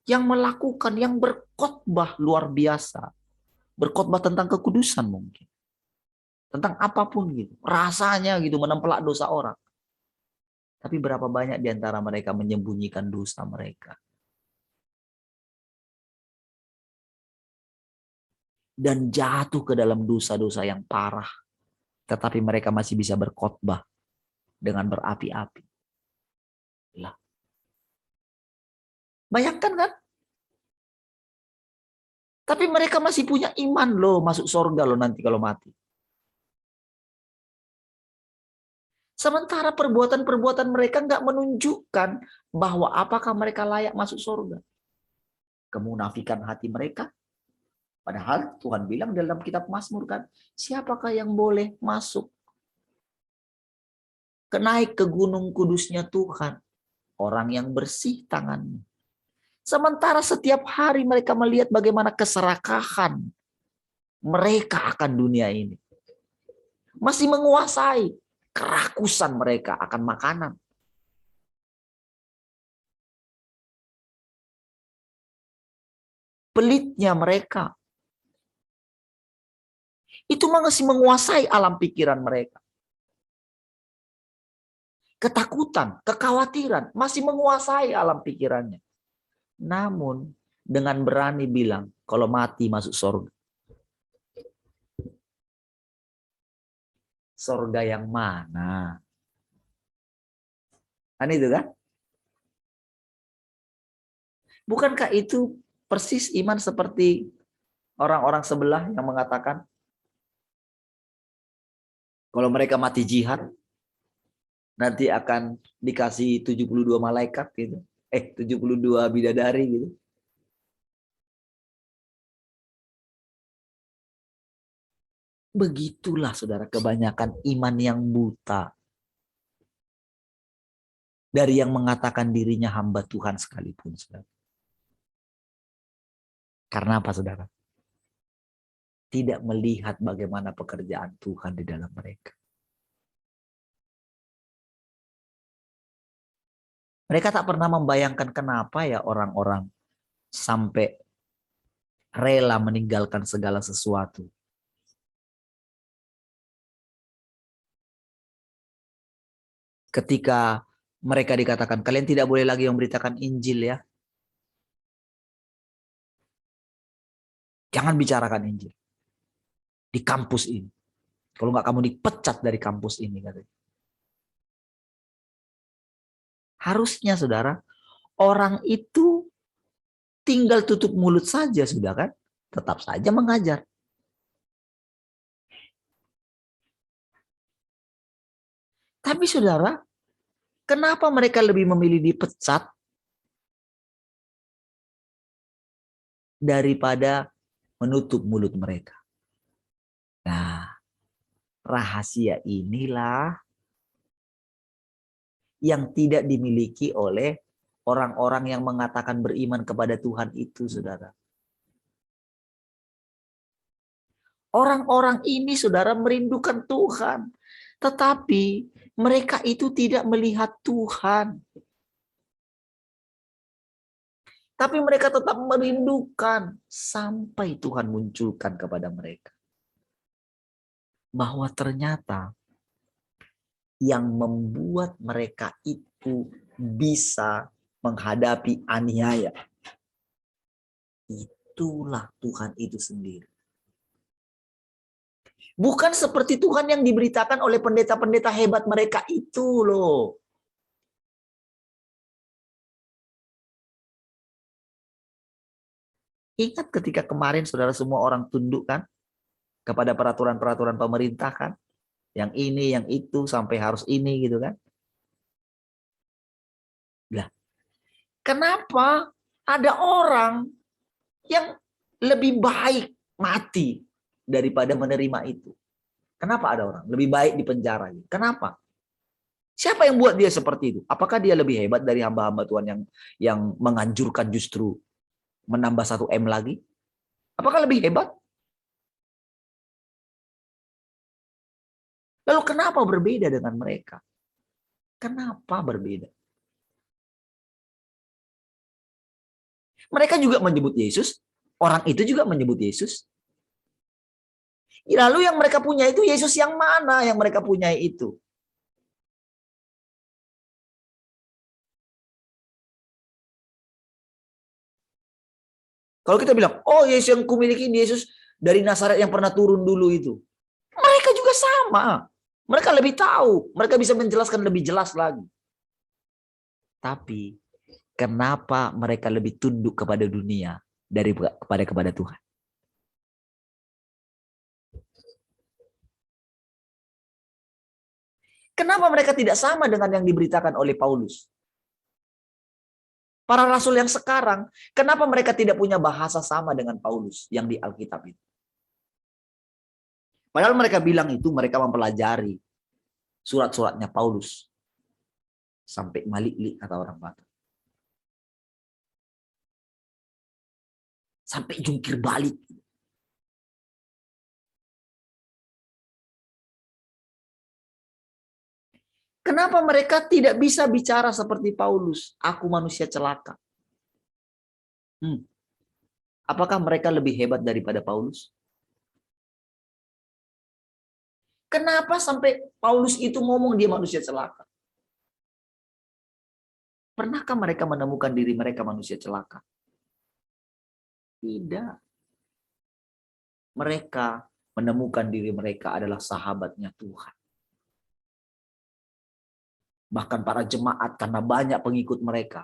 yang melakukan, yang berkhotbah luar biasa. Berkhotbah tentang kekudusan mungkin. Tentang apapun gitu. Rasanya gitu menempelak dosa orang. Tapi berapa banyak di antara mereka menyembunyikan dosa mereka. Dan jatuh ke dalam dosa-dosa yang parah. Tetapi mereka masih bisa berkhotbah dengan berapi-api. Lah. Bayangkan kan? Tapi mereka masih punya iman loh masuk surga loh nanti kalau mati. Sementara perbuatan-perbuatan mereka nggak menunjukkan bahwa apakah mereka layak masuk surga. Kemunafikan hati mereka. Padahal Tuhan bilang dalam kitab Mazmur kan, siapakah yang boleh masuk? Naik ke gunung kudusnya Tuhan. Orang yang bersih tangannya. Sementara setiap hari mereka melihat bagaimana keserakahan mereka akan dunia ini. Masih menguasai kerakusan mereka akan makanan. Pelitnya mereka. Itu masih menguasai alam pikiran mereka. Ketakutan, kekhawatiran masih menguasai alam pikirannya. Namun dengan berani bilang kalau mati masuk surga. Surga yang mana? Kan itu kan? Bukankah itu persis iman seperti orang-orang sebelah yang mengatakan kalau mereka mati jihad nanti akan dikasih 72 malaikat gitu. 72 bidadari gitu. Begitulah saudara kebanyakan iman yang buta. Dari yang mengatakan dirinya hamba Tuhan sekalipun. Saudara. Karena apa saudara? Tidak melihat bagaimana pekerjaan Tuhan di dalam mereka. Mereka tak pernah membayangkan kenapa ya orang-orang sampai rela meninggalkan segala sesuatu. Ketika mereka dikatakan, kalian tidak boleh lagi memberitakan Injil ya. Jangan bicarakan Injil. Di kampus ini. Kalau nggak kamu dipecat dari kampus ini. Katanya. Harusnya saudara, orang itu tinggal tutup mulut saja sudah kan. Tetap saja mengajar. Tapi saudara, kenapa mereka lebih memilih dipecat daripada menutup mulut mereka? Nah, Rahasia inilah yang tidak dimiliki oleh orang-orang yang mengatakan beriman kepada Tuhan itu, saudara. Orang-orang ini, saudara, merindukan Tuhan. Tetapi mereka itu tidak melihat Tuhan. Tapi mereka tetap merindukan sampai Tuhan munculkan kepada mereka. Bahwa ternyata yang membuat mereka itu bisa menghadapi aniaya, itulah Tuhan itu sendiri. Bukan seperti Tuhan yang diberitakan oleh pendeta-pendeta hebat mereka itu loh. Ingat ketika kemarin saudara semua orang tunduk kan kepada peraturan-peraturan pemerintah kan? Yang ini, yang itu, sampai harus ini gitu kan. Lah, kenapa ada orang yang lebih baik mati daripada menerima itu? Kenapa ada orang lebih baik di penjara? Kenapa? Siapa yang buat dia seperti itu? Apakah dia lebih hebat dari hamba-hamba Tuhan yang menganjurkan justru menambah 1 M lagi? Apakah lebih hebat? Lalu kenapa berbeda dengan mereka? Kenapa berbeda? Mereka juga menyebut Yesus. Orang itu juga menyebut Yesus. Lalu yang mereka punya itu Yesus yang mana yang mereka punya itu? Kalau kita bilang, oh Yesus yang kumiliki Yesus dari Nazaret yang pernah turun dulu itu. Mereka juga sama. Mereka lebih tahu. Mereka bisa menjelaskan lebih jelas lagi. Tapi kenapa mereka lebih tunduk kepada dunia kepada Tuhan? Kenapa mereka tidak sama dengan yang diberitakan oleh Paulus? Para rasul yang sekarang, kenapa mereka tidak punya bahasa sama dengan Paulus yang di Alkitab itu? Padahal mereka bilang itu mereka mempelajari surat-suratnya Paulus. Sampai malik-lik kata orang Batak. Sampai jungkir balik. Kenapa mereka tidak bisa bicara seperti Paulus? Aku manusia celaka. Apakah mereka lebih hebat daripada Paulus? Kenapa sampai Paulus itu ngomong dia manusia celaka? Pernahkah mereka menemukan diri mereka manusia celaka? Tidak. Mereka menemukan diri mereka adalah sahabatnya Tuhan. Bahkan para jemaat, karena banyak pengikut mereka,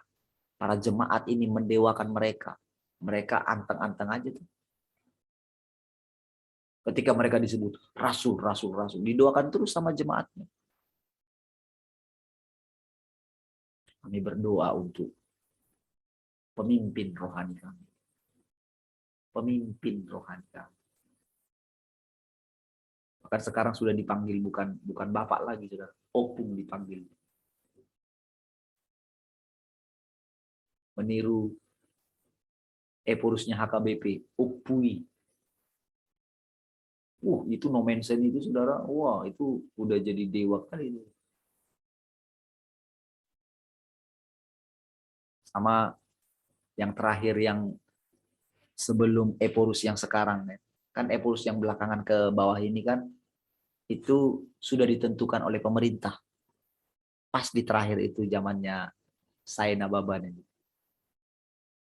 para jemaat ini mendewakan mereka. Mereka anteng-anteng aja tuh. Ketika mereka disebut rasul, rasul, rasul, didoakan terus sama jemaatnya. Kami berdoa untuk pemimpin rohani kami. Pemimpin rohani kami. Bahkan sekarang sudah dipanggil bukan bapak lagi, saudara. Opung dipanggil. Meniru Eporusnya HKBP, Opui. Itu no mention itu, saudara. Wah, itu udah jadi dewa kali itu. Sama yang terakhir yang sebelum Eporus yang sekarang. Kan Eporus yang belakangan ke bawah ini kan, itu sudah ditentukan oleh pemerintah. Pas di terakhir itu zamannya Saina Baban ini.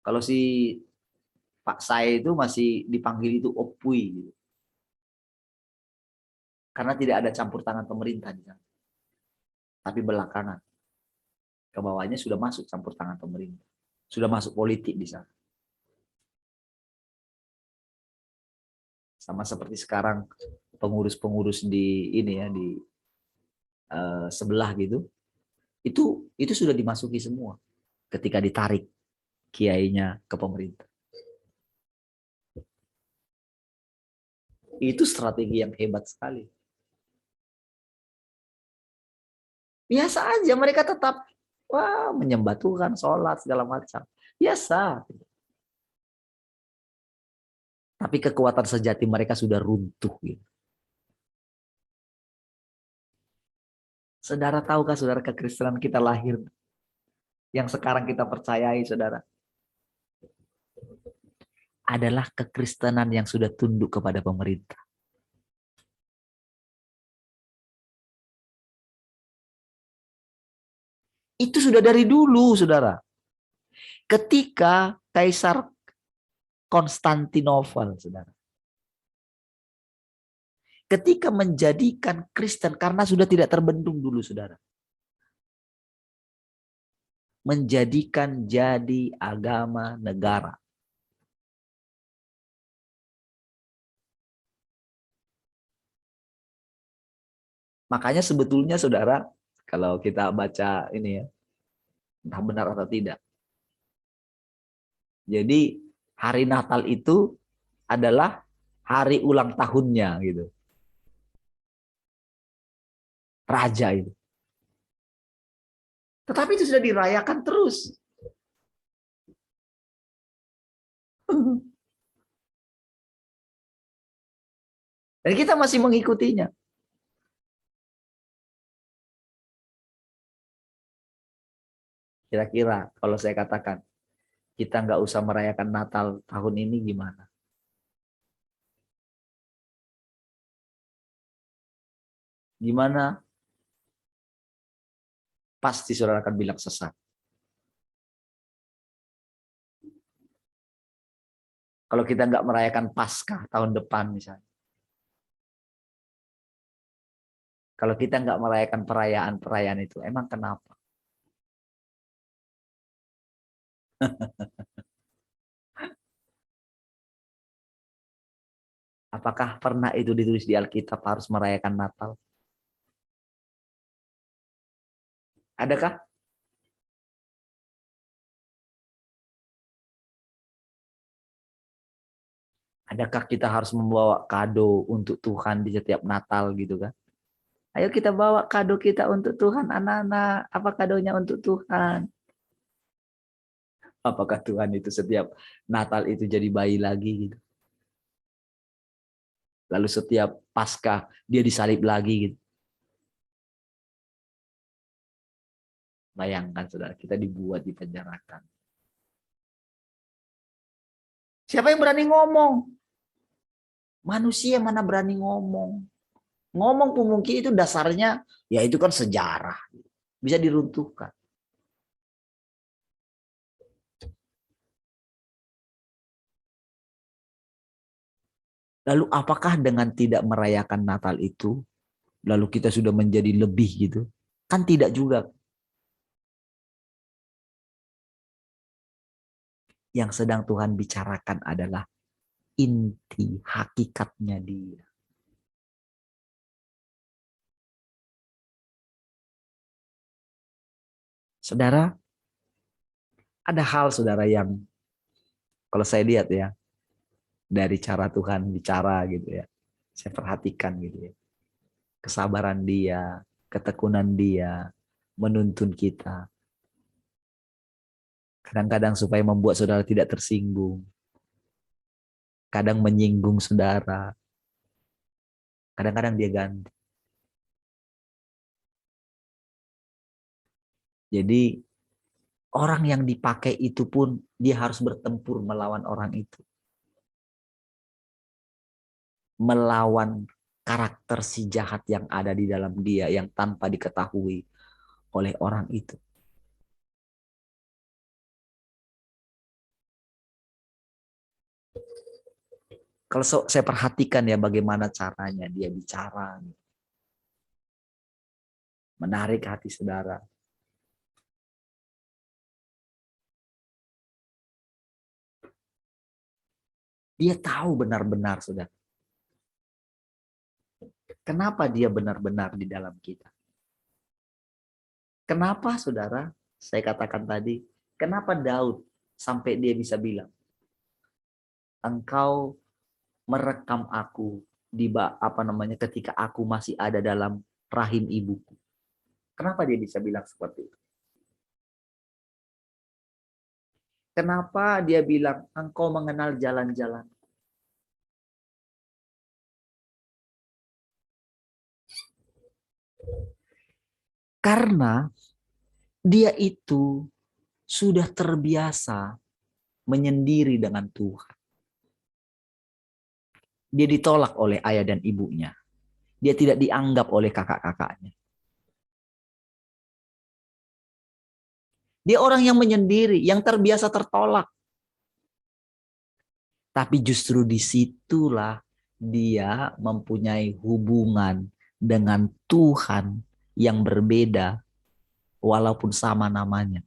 Kalau si Pak Sai itu masih dipanggil itu Opui gitu. Karena tidak ada campur tangan pemerintah di sana. Tapi belakangan ke bawahnya sudah masuk campur tangan pemerintah. Sudah masuk politik di sana. Sama seperti sekarang pengurus-pengurus di ini ya di sebelah gitu. Itu sudah dimasuki semua ketika ditarik kiainya ke pemerintah. Itu strategi yang hebat sekali. Biasa aja, mereka tetap menyembah Tuhan, sholat, segala macam. Biasa. Tapi kekuatan sejati mereka sudah runtuh. Gitu. Saudara tahukah saudara kekristenan kita lahir? Yang sekarang kita percayai saudara. Adalah kekristenan yang sudah tunduk kepada pemerintah. Itu sudah dari dulu, saudara. Ketika Kaisar Konstantinopel, saudara. Ketika menjadikan Kristen, karena sudah tidak terbendung dulu, saudara. Menjadikan jadi agama negara. Makanya sebetulnya, saudara, kalau kita baca ini ya, entah benar atau tidak. Jadi hari Natal itu adalah hari ulang tahunnya gitu. Raja itu. Tetapi itu sudah dirayakan terus. Dan kita masih mengikutinya. Kira-kira kalau saya katakan, kita nggak usah merayakan Natal tahun ini gimana? Gimana? Pasti saudara akan bilang sesat. Kalau kita nggak merayakan Paskah tahun depan misalnya. Kalau kita nggak merayakan perayaan-perayaan itu, emang kenapa? Apakah pernah itu ditulis di Alkitab harus merayakan Natal? Adakah? Adakah kita harus membawa kado untuk Tuhan di setiap Natal gitu kan? Ayo kita bawa kado kita untuk Tuhan, anak-anak. Apa kadonya untuk Tuhan? Apakah Tuhan itu setiap Natal itu jadi bayi lagi gitu? Lalu setiap Paskah dia disalib lagi gitu. Bayangkan saudara, kita dibuat dipenjarakan. Siapa yang berani ngomong? Manusia mana berani ngomong? Ngomong pun mungkin itu dasarnya, ya itu kan sejarah. Bisa diruntuhkan. Lalu apakah dengan tidak merayakan Natal itu, lalu kita sudah menjadi lebih gitu? Kan tidak juga. Yang sedang Tuhan bicarakan adalah inti hakikatnya dia. Saudara, ada hal saudara yang kalau saya lihat ya, dari cara Tuhan bicara gitu ya, saya perhatikan gitu ya. Kesabaran dia, ketekunan dia, menuntun kita. Kadang-kadang supaya membuat saudara tidak tersinggung. Kadang menyinggung saudara. Kadang-kadang dia ganti. Jadi orang yang dipakai itu pun dia harus bertempur melawan orang itu. Melawan karakter si jahat yang ada di dalam dia yang tanpa diketahui oleh orang itu. Kalau saya perhatikan ya bagaimana caranya dia bicara. Menarik hati saudara. Dia tahu benar-benar saudara. Kenapa dia benar-benar di dalam kita? Kenapa saudara? Saya katakan tadi, kenapa Daud sampai dia bisa bilang, engkau merekam aku di ketika aku masih ada dalam rahim ibuku. Kenapa dia bisa bilang seperti itu? Kenapa dia bilang, engkau mengenal jalan-jalan? Karena dia itu sudah terbiasa menyendiri dengan Tuhan. Dia ditolak oleh ayah dan ibunya. Dia tidak dianggap oleh kakak-kakaknya. Dia orang yang menyendiri, yang terbiasa tertolak. Tapi justru disitulah dia mempunyai hubungan dengan Tuhan yang berbeda walaupun sama namanya.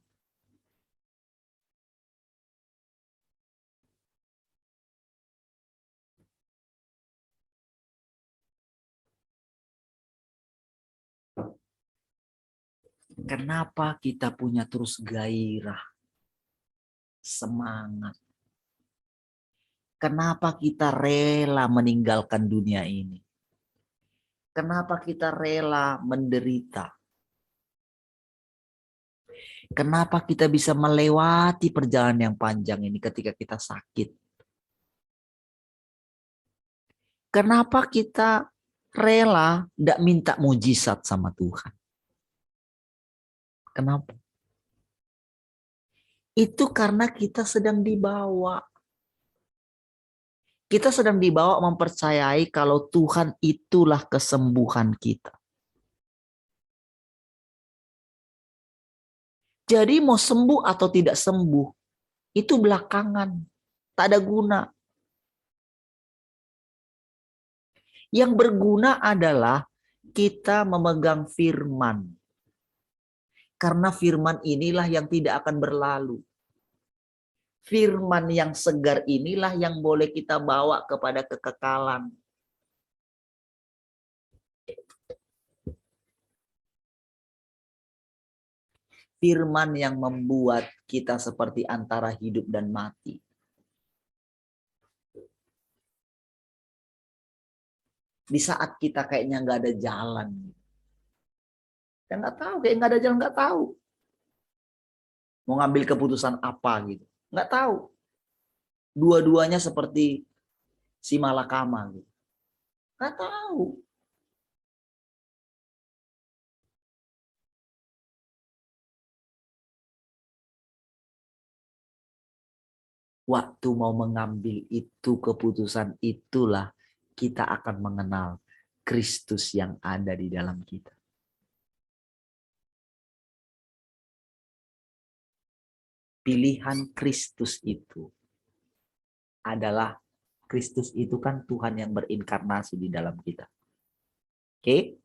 Kenapa kita punya terus gairah, semangat? Kenapa kita rela meninggalkan dunia ini? Kenapa kita rela menderita? Kenapa kita bisa melewati perjalanan yang panjang ini ketika kita sakit? Kenapa kita rela tidak minta mujizat sama Tuhan? Kenapa? Itu karena kita sedang dibawa. Kita sedang dibawa mempercayai kalau Tuhan itulah kesembuhan kita. Jadi mau sembuh atau tidak sembuh, itu belakangan. Tak ada guna. Yang berguna adalah kita memegang firman. Karena firman inilah yang tidak akan berlalu. Firman yang segar inilah yang boleh kita bawa kepada kekekalan. Firman yang membuat kita seperti antara hidup dan mati. Di saat kita kayaknya nggak ada jalan. Kita nggak tahu, kayak nggak ada jalan, nggak tahu. Mau ngambil keputusan apa gitu. Nggak tahu. Dua-duanya seperti si malakama gitu. Nggak tahu. Waktu mau mengambil itu keputusan itulah kita akan mengenal Kristus yang ada di dalam kita. Pilihan Kristus itu adalah Kristus itu kan Tuhan yang berinkarnasi di dalam kita. Oke?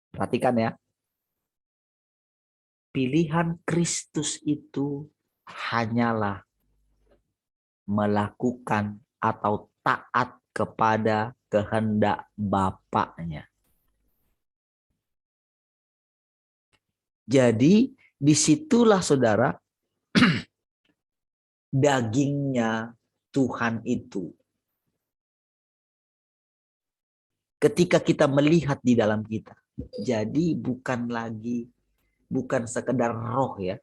Perhatikan ya. Pilihan Kristus itu hanyalah melakukan atau taat kepada kehendak Bapaknya. Jadi disitulah saudara dagingnya Tuhan itu. Ketika kita melihat di dalam kita. Jadi bukan sekedar roh ya.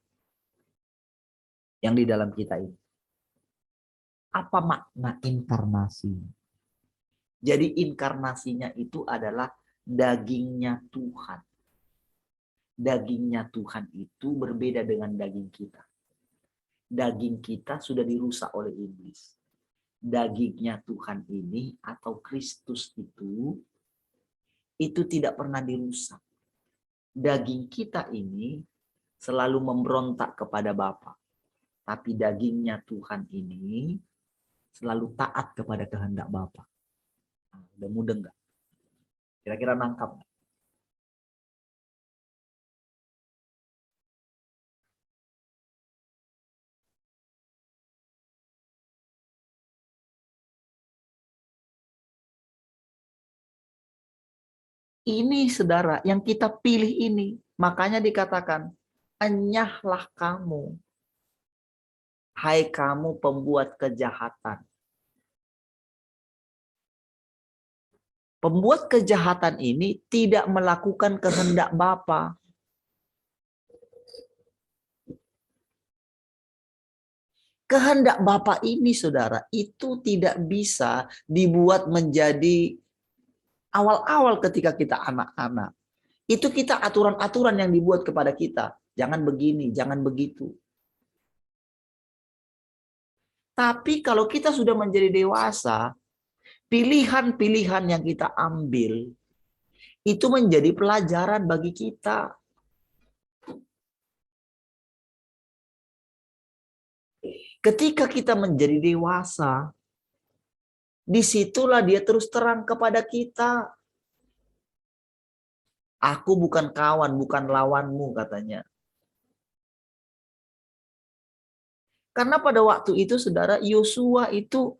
Yang di dalam kita ini. Apa makna inkarnasi? Jadi inkarnasinya itu adalah dagingnya Tuhan. Dagingnya Tuhan itu berbeda dengan daging kita. Daging kita sudah dirusak oleh iblis. Dagingnya Tuhan ini atau Kristus itu tidak pernah dirusak. Daging kita ini selalu memberontak kepada Bapa. Tapi dagingnya Tuhan ini selalu taat kepada kehendak Bapa. Nah, udah mudah nggak? Kira-kira nangkap nggak? Ini saudara, yang kita pilih ini. Makanya dikatakan, enyahlah kamu. Hai kamu pembuat kejahatan. Pembuat kejahatan ini tidak melakukan kehendak Bapa. Kehendak Bapa ini, saudara, itu tidak bisa dibuat menjadi awal-awal ketika kita anak-anak. Itu kita aturan-aturan yang dibuat kepada kita. Jangan begini, jangan begitu. Tapi kalau kita sudah menjadi dewasa, pilihan-pilihan yang kita ambil itu menjadi pelajaran bagi kita. Ketika kita menjadi dewasa, disitulah dia terus terang kepada kita. Aku bukan kawan, bukan lawanmu, katanya. Karena pada waktu itu, saudara, Yosua itu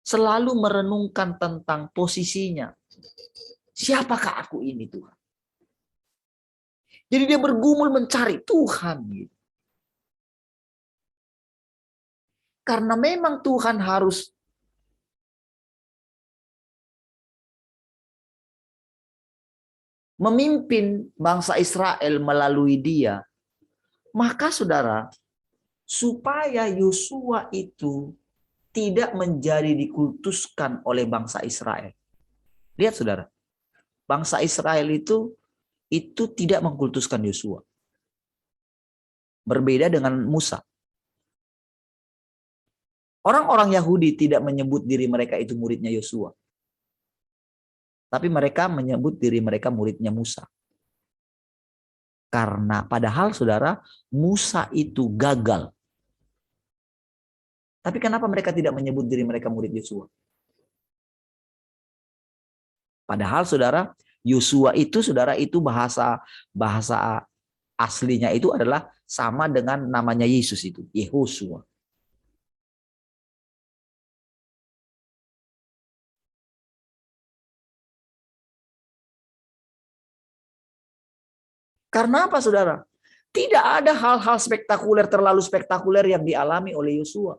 selalu merenungkan tentang posisinya. Siapakah aku ini, Tuhan? Jadi dia bergumul mencari Tuhan. Gitu. Karena memang Tuhan harus memimpin bangsa Israel melalui dia. Maka saudara, supaya Yosua itu tidak menjadi dikultuskan oleh bangsa Israel. Lihat saudara, bangsa Israel itu tidak mengkultuskan Yosua. Berbeda dengan Musa. Orang-orang Yahudi tidak menyebut diri mereka itu muridnya Yosua. Tapi mereka menyebut diri mereka muridnya Musa. Karena padahal saudara, Musa itu gagal. Tapi kenapa mereka tidak menyebut diri mereka murid Yosua? Padahal saudara, Yosua itu saudara itu bahasa aslinya itu adalah sama dengan namanya Yesus itu, Yehosua. Karena apa saudara? Tidak ada hal-hal spektakuler, terlalu spektakuler yang dialami oleh Yosua.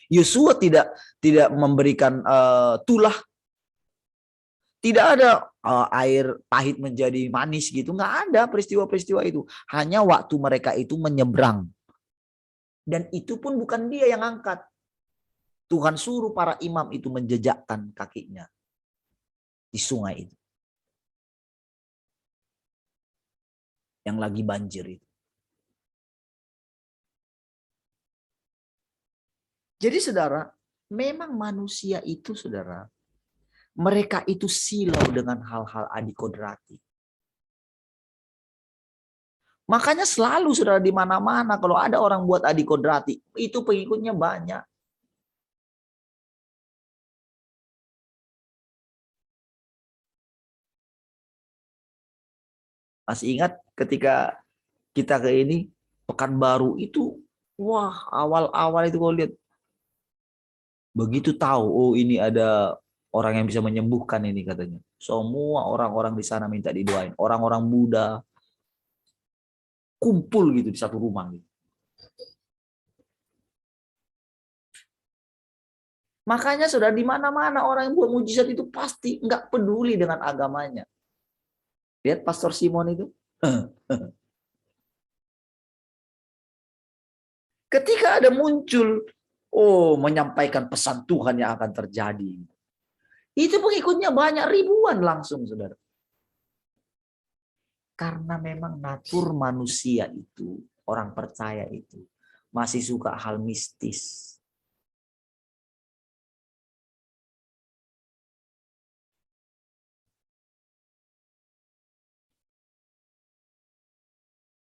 Yosua tidak memberikan tulah. Tidak ada air pahit menjadi manis gitu. Nggak ada peristiwa-peristiwa itu. Hanya waktu mereka itu menyeberang. Dan itu pun bukan dia yang angkat. Tuhan suruh para imam itu menjejakkan kakinya di sungai itu. Yang lagi banjir itu. Jadi saudara, memang manusia itu saudara, mereka itu silau dengan hal-hal adikodrati. Makanya selalu saudara di mana-mana kalau ada orang buat adikodrati, itu pengikutnya banyak. Masih ingat ketika kita ke ini, Pekanbaru itu, wah awal-awal itu kalau lihat, begitu tahu, oh ini ada orang yang bisa menyembuhkan ini katanya. Semua orang-orang di sana minta didoain. Orang-orang Buddha kumpul gitu di satu rumah gitu. Makanya sudah di mana-mana orang yang buat mujizat itu pasti nggak peduli dengan agamanya. Lihat Pastor Simon itu. Ketika ada muncul, menyampaikan pesan Tuhan yang akan terjadi. Itu pengikutnya banyak, ribuan langsung, saudara. Karena memang natur manusia itu, orang percaya itu, masih suka hal mistis.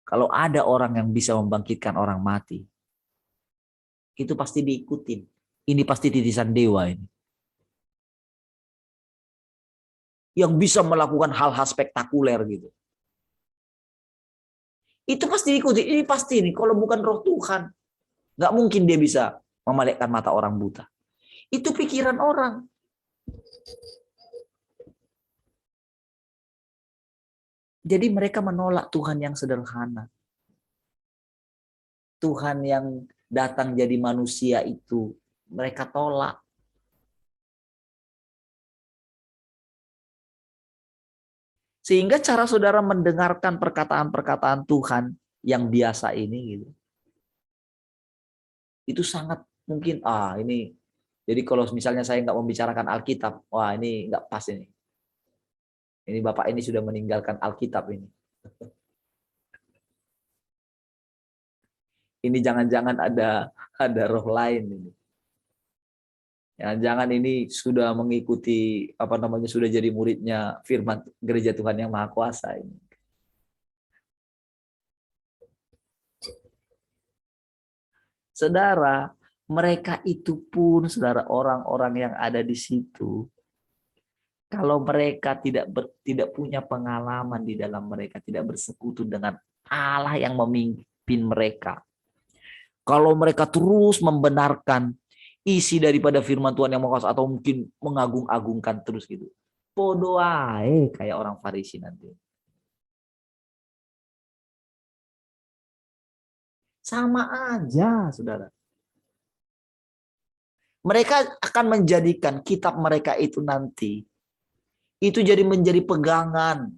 Kalau ada orang yang bisa membangkitkan orang mati, itu pasti diikutin. Ini pasti titisan dewa ini. Yang bisa melakukan hal-hal spektakuler gitu. Itu pasti diikuti. Ini pasti nih, kalau bukan roh Tuhan, nggak mungkin dia bisa memelekkan mata orang buta. Itu pikiran orang. Jadi mereka menolak Tuhan yang sederhana. Tuhan yang datang jadi manusia itu mereka tolak. Sehingga cara saudara mendengarkan perkataan-perkataan Tuhan yang biasa ini gitu, itu sangat mungkin ini. Jadi kalau misalnya saya nggak membicarakan Alkitab, wah ini nggak pas ini. Ini Bapak ini sudah meninggalkan Alkitab ini. Ini jangan-jangan ada roh lain ini. Jangan ini sudah mengikuti sudah jadi muridnya firman gereja Tuhan yang Maha Kuasa ini. Saudara, mereka itu pun saudara orang-orang yang ada di situ, kalau mereka tidak punya pengalaman di dalam mereka, tidak bersekutu dengan Allah yang memimpin mereka. Kalau mereka terus membenarkan isi daripada firman Tuhan yang Maha Kuasa atau mungkin mengagung-agungkan terus gitu. Bodoh aja kayak orang Farisi nanti. Sama aja, saudara. Mereka akan menjadikan kitab mereka itu nanti itu menjadi pegangan.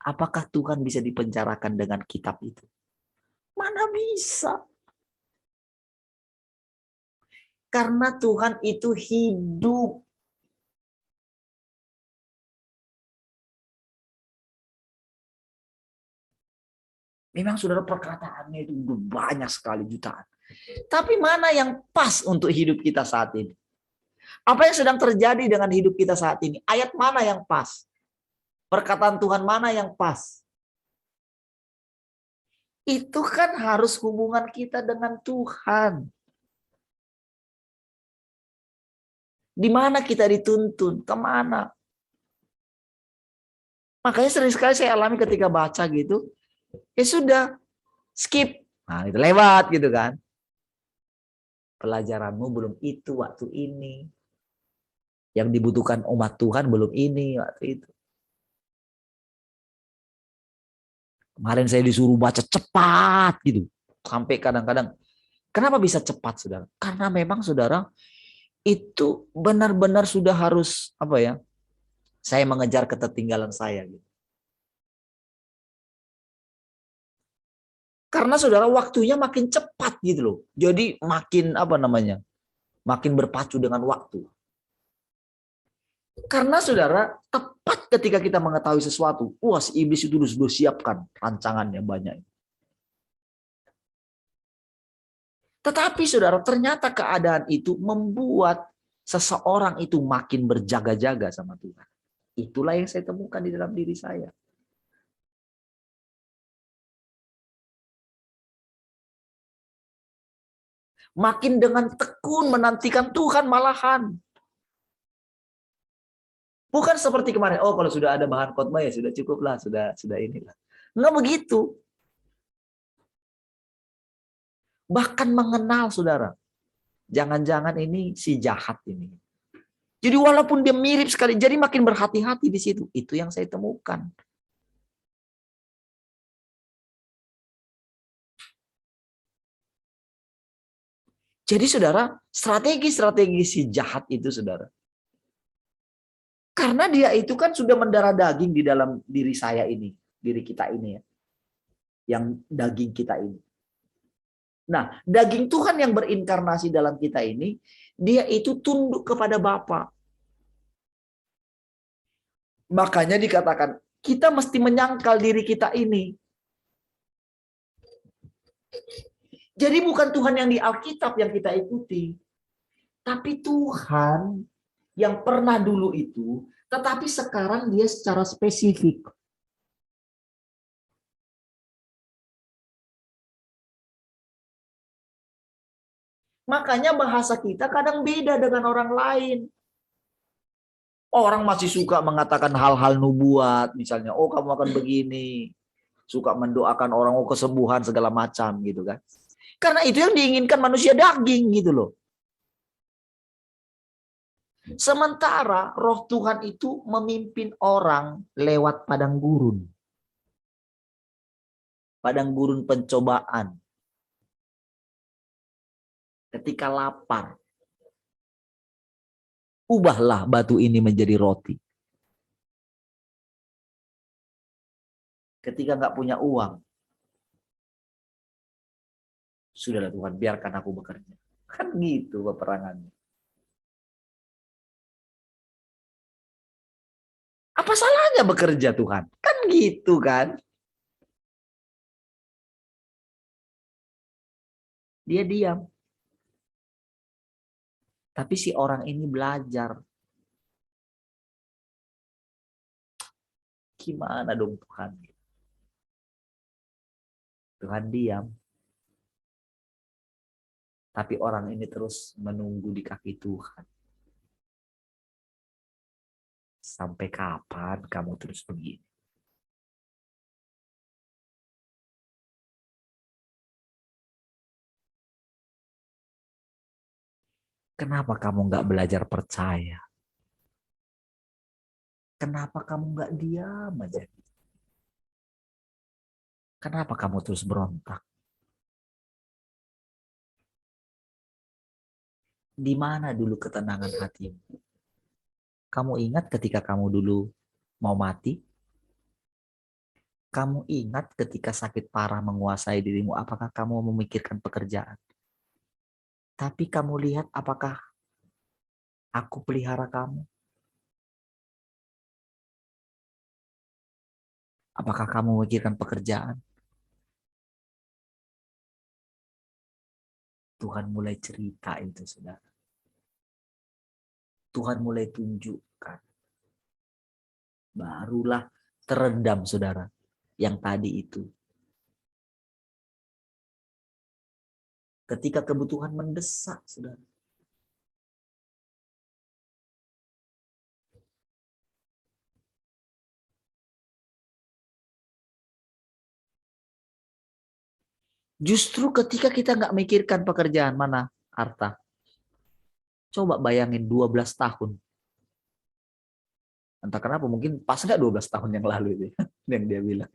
Apakah Tuhan bisa dipenjarakan dengan kitab itu? Mana bisa? Karena Tuhan itu hidup. Memang saudara perkataannya itu banyak sekali jutaan. Tapi mana yang pas untuk hidup kita saat ini? Apa yang sedang terjadi dengan hidup kita saat ini? Ayat mana yang pas? Perkataan Tuhan mana yang pas? Itu kan harus hubungan kita dengan Tuhan. Di mana kita dituntun? Kemana? Makanya sering sekali saya alami ketika baca gitu. Ya sudah, skip. Nah, itu lewat gitu kan. Pelajaranmu belum itu waktu ini. Yang dibutuhkan umat Tuhan belum ini waktu itu. Kemarin saya disuruh baca cepat gitu. Sampai kadang-kadang. Kenapa bisa cepat, saudara? Karena memang saudara itu benar-benar sudah harus saya mengejar ketertinggalan saya gitu. Karena saudara waktunya makin cepat gitu loh. Jadi makin makin berpacu dengan waktu. Karena saudara tepat ketika kita mengetahui sesuatu, si iblis itu sudah siapkan rancangannya banyak. Tetapi saudara ternyata keadaan itu membuat seseorang itu makin berjaga-jaga sama Tuhan. Itulah yang saya temukan di dalam diri saya. Makin dengan tekun menantikan Tuhan malahan. Bukan seperti kemarin, kalau sudah ada bahan khotbah ya sudah cukuplah, sudah inilah. Enggak begitu. Bahkan mengenal saudara. Jangan-jangan ini si jahat ini. Jadi walaupun dia mirip sekali, jadi makin berhati-hati di situ. Itu yang saya temukan. Jadi saudara, strategi si jahat itu saudara. Karena dia itu kan sudah mendarah daging di dalam diri saya ini. Diri kita ini ya. Yang daging kita ini. Nah, daging Tuhan yang berinkarnasi dalam kita ini, dia itu tunduk kepada Bapa. Makanya dikatakan, kita mesti menyangkal diri kita ini. Jadi bukan Tuhan yang di Alkitab yang kita ikuti. Tapi Tuhan yang pernah dulu itu, tetapi sekarang dia secara spesifik. Makanya bahasa kita kadang beda dengan orang lain. Orang masih suka mengatakan hal-hal nubuat, misalnya, kamu akan begini. Suka mendoakan orang, kesembuhan segala macam gitu kan. Karena itu yang diinginkan manusia daging gitu loh. Sementara roh Tuhan itu memimpin orang lewat padang gurun. Padang gurun pencobaan. Ketika lapar, ubahlah batu ini menjadi roti. Ketika nggak punya uang, sudahlah Tuhan, biarkan aku bekerja. Kan gitu peperangannya. Apa salahnya bekerja Tuhan? Kan gitu kan. Dia diam. Tapi si orang ini belajar. Gimana dong Tuhan? Tuhan diam. Tapi orang ini terus menunggu di kaki Tuhan. Sampai kapan kamu terus begini? Kenapa kamu nggak belajar percaya? Kenapa kamu nggak diam aja? Kenapa kamu terus berontak? Di mana dulu ketenangan hatimu? Kamu ingat ketika kamu dulu mau mati? Kamu ingat ketika sakit parah menguasai dirimu, apakah kamu memikirkan pekerjaan? Tapi kamu lihat apakah aku pelihara kamu? Apakah kamu memikirkan pekerjaan? Tuhan mulai cerita itu, saudara. Tuhan mulai tunjukkan. Barulah teredam, saudara. Yang tadi itu. Ketika kebutuhan mendesak, saudara. Justru ketika kita nggak mikirkan pekerjaan, mana harta. Coba bayangin 12 tahun. Entah kenapa, mungkin pas nggak 12 tahun yang lalu itu ya, yang dia bilang.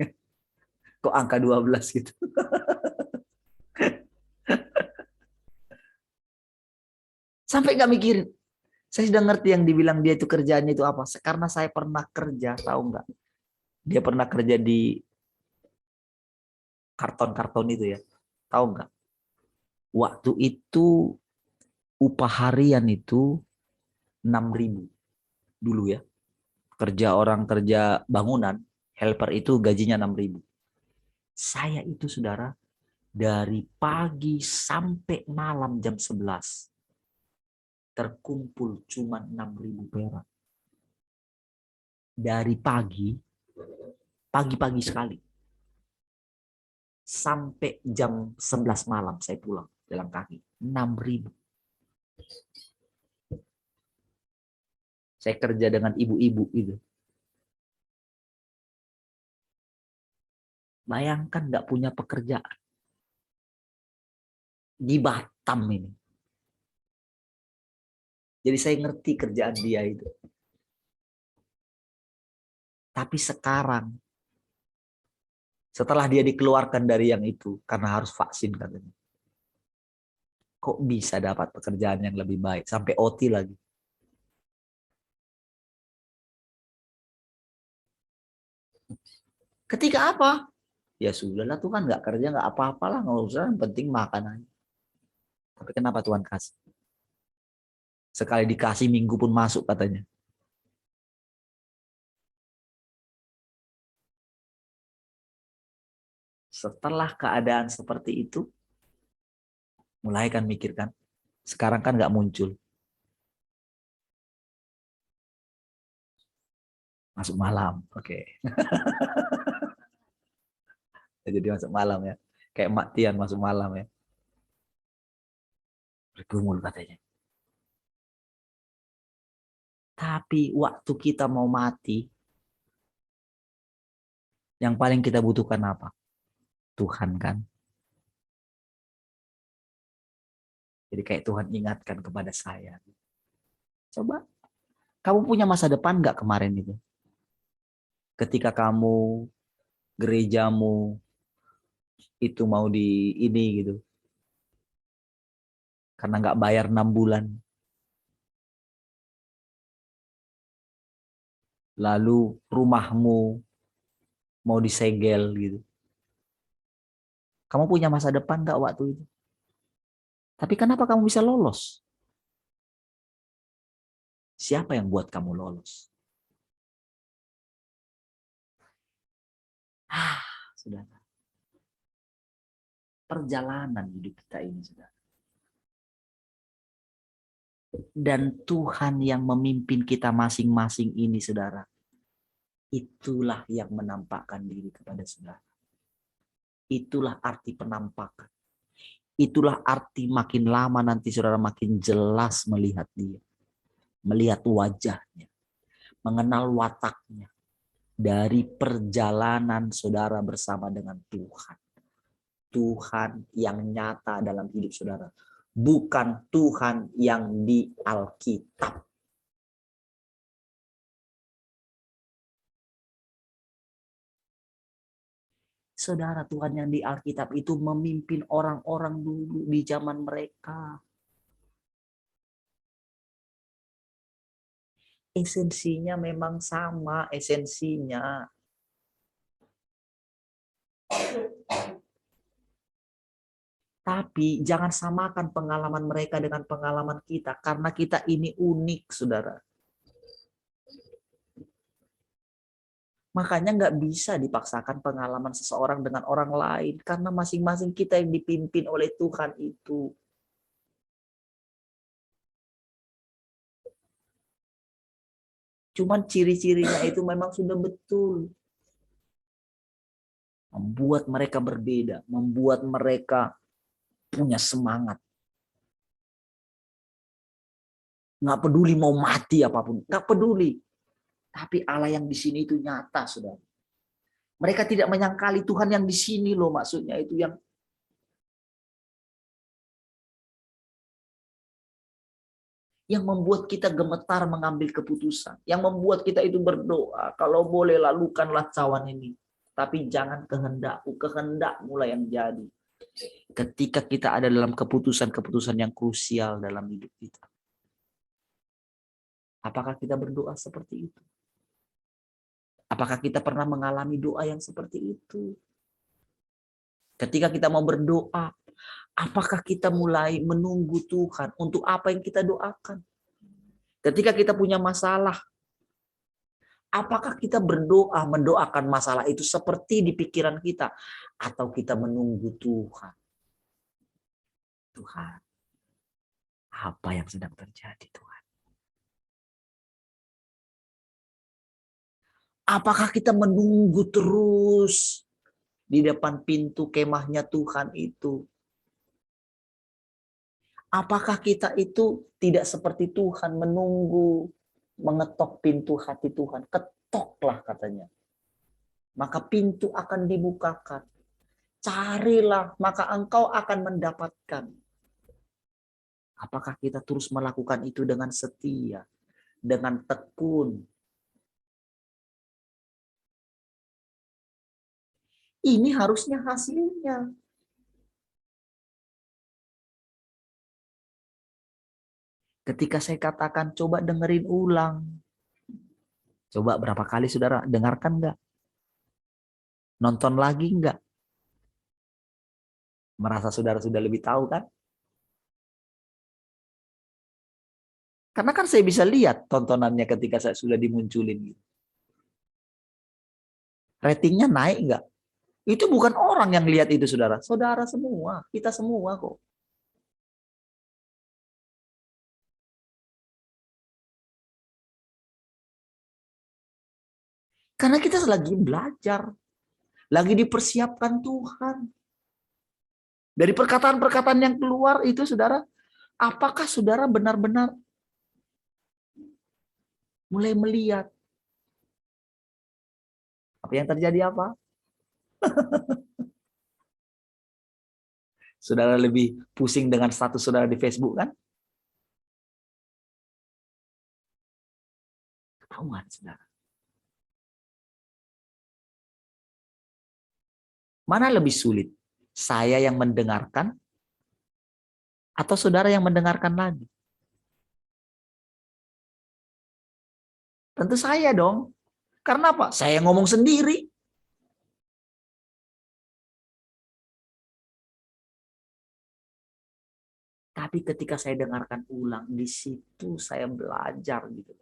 Kok angka 12 gitu. Sampai nggak mikirin. Saya sudah ngerti yang dibilang dia itu kerjaannya itu apa. Karena saya pernah kerja, tahu nggak? Dia pernah kerja di karton-karton itu ya. Tahu nggak? Waktu itu upah harian itu 6.000 dulu ya. Kerja orang kerja bangunan, helper itu gajinya 6.000. Saya itu saudara dari pagi sampai malam jam 11 terkumpul cuma 6.000 perak. Dari pagi-pagi sekali sampai jam 11 malam saya pulang jalan kaki. 6.000. Saya kerja dengan ibu-ibu itu. Bayangkan nggak punya pekerjaan. Di Batam ini. Jadi saya ngerti kerjaan dia itu. Tapi sekarang, setelah dia dikeluarkan dari yang itu, karena harus vaksin katanya. Kok bisa dapat pekerjaan yang lebih baik, sampai OT lagi. Ketika apa? Ya sudahlah Tuhan, nggak kerja, nggak apa-apalah, nggak usah, yang penting makan aja. Tapi kenapa Tuhan kasih? Sekali dikasih minggu pun masuk katanya. Setelah keadaan seperti itu, mulai kan mikirkan. Sekarang kan nggak muncul. Masuk malam, oke. Jadi masuk malam ya. Kayak Mak Tian masuk malam ya. Bergumul katanya. Tapi waktu kita mau mati, yang paling kita butuhkan apa? Tuhan kan. Jadi kayak Tuhan ingatkan kepada saya. Coba, kamu punya masa depan nggak kemarin itu? Ketika kamu gerejamu itu mau di ini gitu. karena nggak bayar 6 bulan. Lalu rumahmu mau disegel gitu. Kamu punya masa depan nggak waktu itu? Tapi kenapa kamu bisa lolos? Siapa yang buat kamu lolos? Sudah. Perjalanan hidup kita ini, sudah. Dan Tuhan yang memimpin kita masing-masing ini, saudara. Itulah yang menampakkan diri kepada saudara. Itulah arti penampakan. Itulah arti makin lama nanti saudara makin jelas melihat dia. Melihat wajahnya. Mengenal wataknya. Dari perjalanan saudara bersama dengan Tuhan. Tuhan yang nyata dalam hidup saudara. Bukan Tuhan yang di Alkitab. Saudara, Tuhan yang di Alkitab itu memimpin orang-orang dulu di zaman mereka. Esensinya memang sama, esensinya. Tapi jangan samakan pengalaman mereka dengan pengalaman kita. Karena kita ini unik, saudara. Makanya nggak bisa dipaksakan pengalaman seseorang dengan orang lain. Karena masing-masing kita yang dipimpin oleh Tuhan itu. Cuman ciri-cirinya itu memang sudah betul. Membuat mereka berbeda. Membuat mereka punya semangat. Nggak peduli mau mati apapun. Nggak peduli. Tapi Allah yang di sini itu nyata, saudara. Mereka tidak menyangkali Tuhan yang di sini loh, maksudnya itu yang membuat kita gemetar mengambil keputusan. Yang membuat kita itu berdoa, kalau boleh lalukanlah cawan ini. Tapi jangan kehendakku, kehendakmu lah yang jadi. Ketika kita ada dalam keputusan-keputusan yang krusial dalam hidup kita. Apakah kita berdoa seperti itu? Apakah kita pernah mengalami doa yang seperti itu? Ketika kita mau berdoa, apakah kita mulai menunggu Tuhan untuk apa yang kita doakan? Ketika kita punya masalah, apakah kita berdoa mendoakan masalah itu seperti di pikiran kita? Atau kita menunggu Tuhan? Tuhan, apa yang sedang terjadi Tuhan? Apakah kita menunggu terus di depan pintu kemahnya Tuhan itu? Apakah kita itu tidak seperti Tuhan menunggu, mengetok pintu hati Tuhan? Ketoklah katanya. Maka pintu akan dibukakan. Carilah, maka engkau akan mendapatkan. Apakah kita terus melakukan itu dengan setia, dengan tekun? Ini harusnya hasilnya. Ketika saya katakan coba dengerin ulang. Coba berapa kali saudara dengarkan enggak? Nonton lagi enggak? Merasa saudara sudah lebih tahu kan? Karena kan saya bisa lihat tontonannya ketika saya sudah dimunculin. Ratingnya naik enggak? Itu bukan orang yang lihat itu saudara. Saudara semua, kita semua kok. Karena kita lagi belajar. Lagi dipersiapkan Tuhan. Dari perkataan-perkataan yang keluar itu saudara, apakah saudara benar-benar mulai melihat apa yang terjadi apa? Saudara lebih pusing dengan status saudara di Facebook kan? Ketahuan saudara. Mana lebih sulit? Saya yang mendengarkan Atau saudara yang mendengarkan lagi? Tentu saya dong. Karena apa? Saya ngomong sendiri. Tapi ketika saya dengarkan ulang, di situ saya belajar gitu.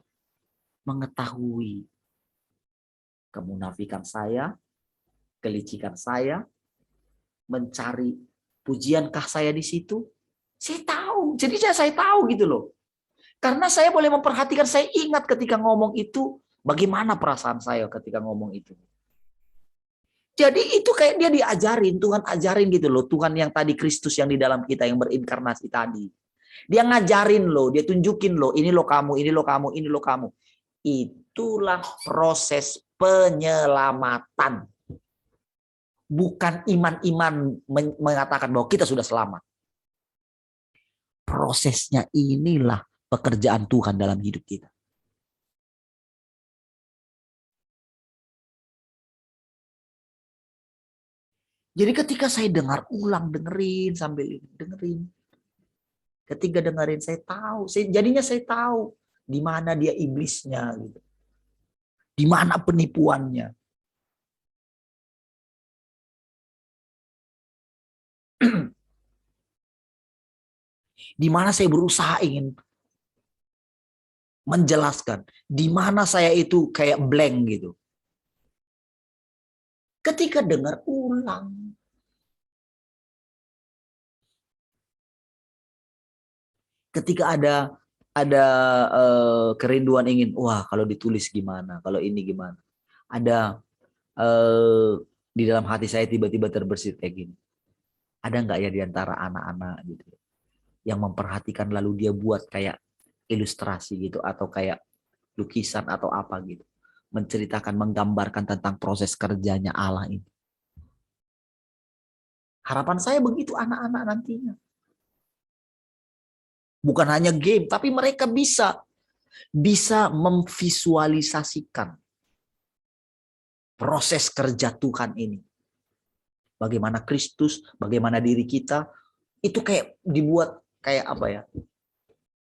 Mengetahui kemunafikan saya, kelicikan saya, mencari pujiankah saya di situ? Saya tahu. Jadi saya tahu gitu loh. Karena saya boleh memperhatikan, saya ingat ketika ngomong itu, bagaimana perasaan saya ketika ngomong itu. Jadi itu kayak dia diajarin, Tuhan ajarin gitu loh. Tuhan yang tadi Kristus yang di dalam kita yang berinkarnasi tadi. Dia ngajarin loh, dia tunjukin loh, ini loh kamu, ini loh kamu, ini loh kamu. Itulah proses penyelamatan. Bukan iman-iman mengatakan bahwa kita sudah selamat. Prosesnya inilah pekerjaan Tuhan dalam hidup kita. Jadi ketika saya dengar ulang, dengerin sambil dengerin. Ketika dengerin saya tahu, jadinya saya tahu di mana dia iblisnya gitu. Di mana penipuannya. Di mana saya berusaha ingin menjelaskan, di mana saya itu kayak blank gitu. Ketika dengar ulang, ketika ada kerinduan ingin, wah kalau ditulis gimana, kalau ini gimana. Ada di dalam hati saya tiba-tiba terbersit kayak gini. Ada nggak ya di antara anak-anak gitu yang memperhatikan lalu dia buat kayak ilustrasi gitu atau kayak lukisan atau apa gitu, menceritakan, menggambarkan tentang proses kerjanya Allah ini. Harapan saya begitu anak-anak nantinya. Bukan hanya game, tapi mereka bisa memvisualisasikan proses kerja Tuhan ini. Bagaimana Kristus, bagaimana diri kita, itu kayak dibuat kayak apa ya?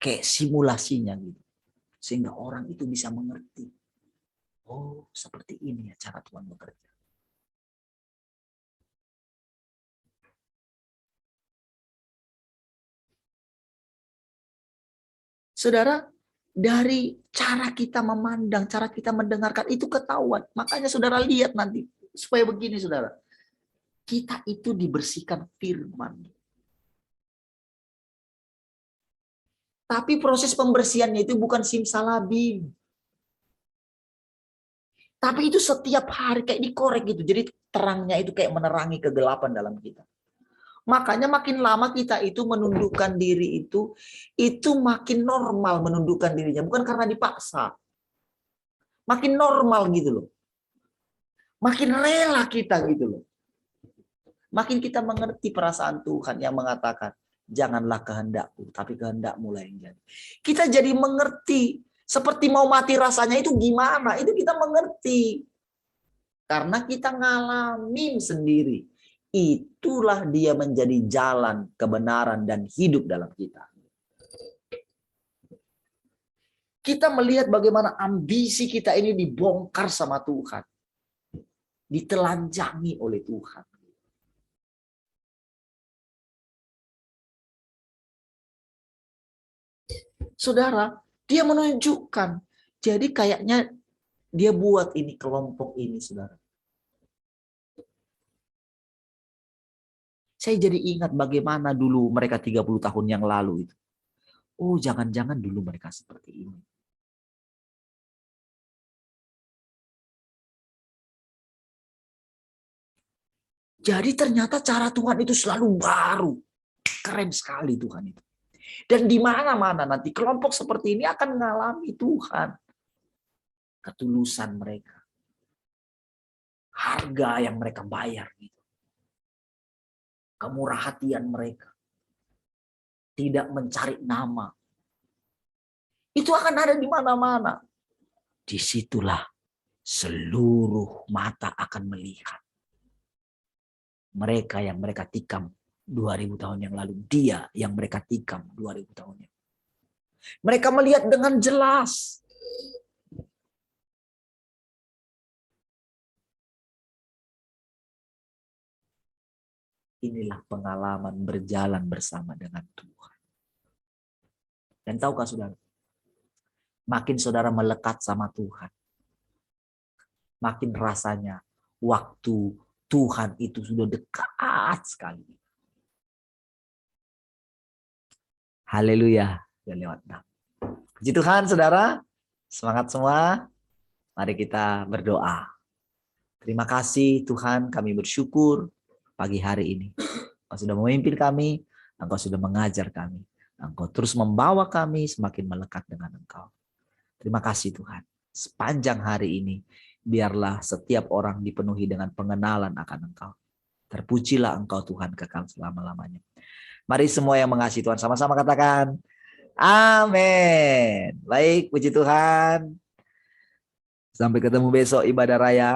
Kayak simulasinya gitu. Sehingga orang itu bisa mengerti. Oh, seperti ini ya cara Tuhan bekerja. Saudara, dari cara kita memandang, cara kita mendengarkan itu ketahuan. Makanya saudara lihat nanti. Supaya begini saudara. Kita itu dibersihkan firman. Tapi proses pembersihannya itu bukan simsalabim. Tapi itu setiap hari kayak dikorek gitu. Jadi terangnya itu kayak menerangi kegelapan dalam kita. Makanya makin lama kita itu menundukkan diri itu makin normal menundukkan dirinya. Bukan karena dipaksa. Makin normal gitu loh. Makin rela kita gitu loh. Makin kita mengerti perasaan Tuhan yang mengatakan, janganlah kehendakku, tapi kehendakmu lah yang jadi. Kita jadi mengerti, seperti mau mati rasanya itu gimana, itu kita mengerti. Karena kita ngalamin sendiri. Itulah dia menjadi jalan kebenaran dan hidup dalam kita. Kita melihat bagaimana ambisi kita ini dibongkar sama Tuhan. Ditelanjangi oleh Tuhan. Saudara, dia menunjukkan. Jadi kayaknya dia buat ini kelompok ini, saudara. Saya jadi ingat bagaimana dulu mereka 30 tahun yang lalu itu. Oh, jangan-jangan dulu mereka seperti ini. Jadi ternyata cara Tuhan itu selalu baru. Keren sekali Tuhan itu. Dan di mana-mana nanti kelompok seperti ini akan mengalami Tuhan. Ketulusan mereka. Harga yang mereka bayar gitu. Kemurah hatian mereka. Tidak mencari nama. Itu akan ada di mana-mana. Disitulah seluruh mata akan melihat. Mereka yang mereka tikam 2000 tahun yang lalu. Dia yang mereka tikam 2000 tahun yang lalu. Mereka melihat dengan jelas. Inilah pengalaman berjalan bersama dengan Tuhan. Dan tahukah saudara, makin saudara melekat sama Tuhan, makin rasanya waktu Tuhan itu sudah dekat sekali. Haleluya. Sudah lewat. Puji Tuhan saudara. Semangat semua. Mari kita berdoa. Terima kasih Tuhan, kami bersyukur pagi hari ini. Engkau sudah memimpin kami, Engkau sudah mengajar kami. Engkau terus membawa kami semakin melekat dengan Engkau. Terima kasih Tuhan. Sepanjang hari ini, biarlah setiap orang dipenuhi dengan pengenalan akan Engkau. Terpujilah Engkau Tuhan kekal selama-lamanya. Mari semua yang mengasihi Tuhan sama-sama katakan, amin. Baik, puji Tuhan. Sampai ketemu besok ibadah raya.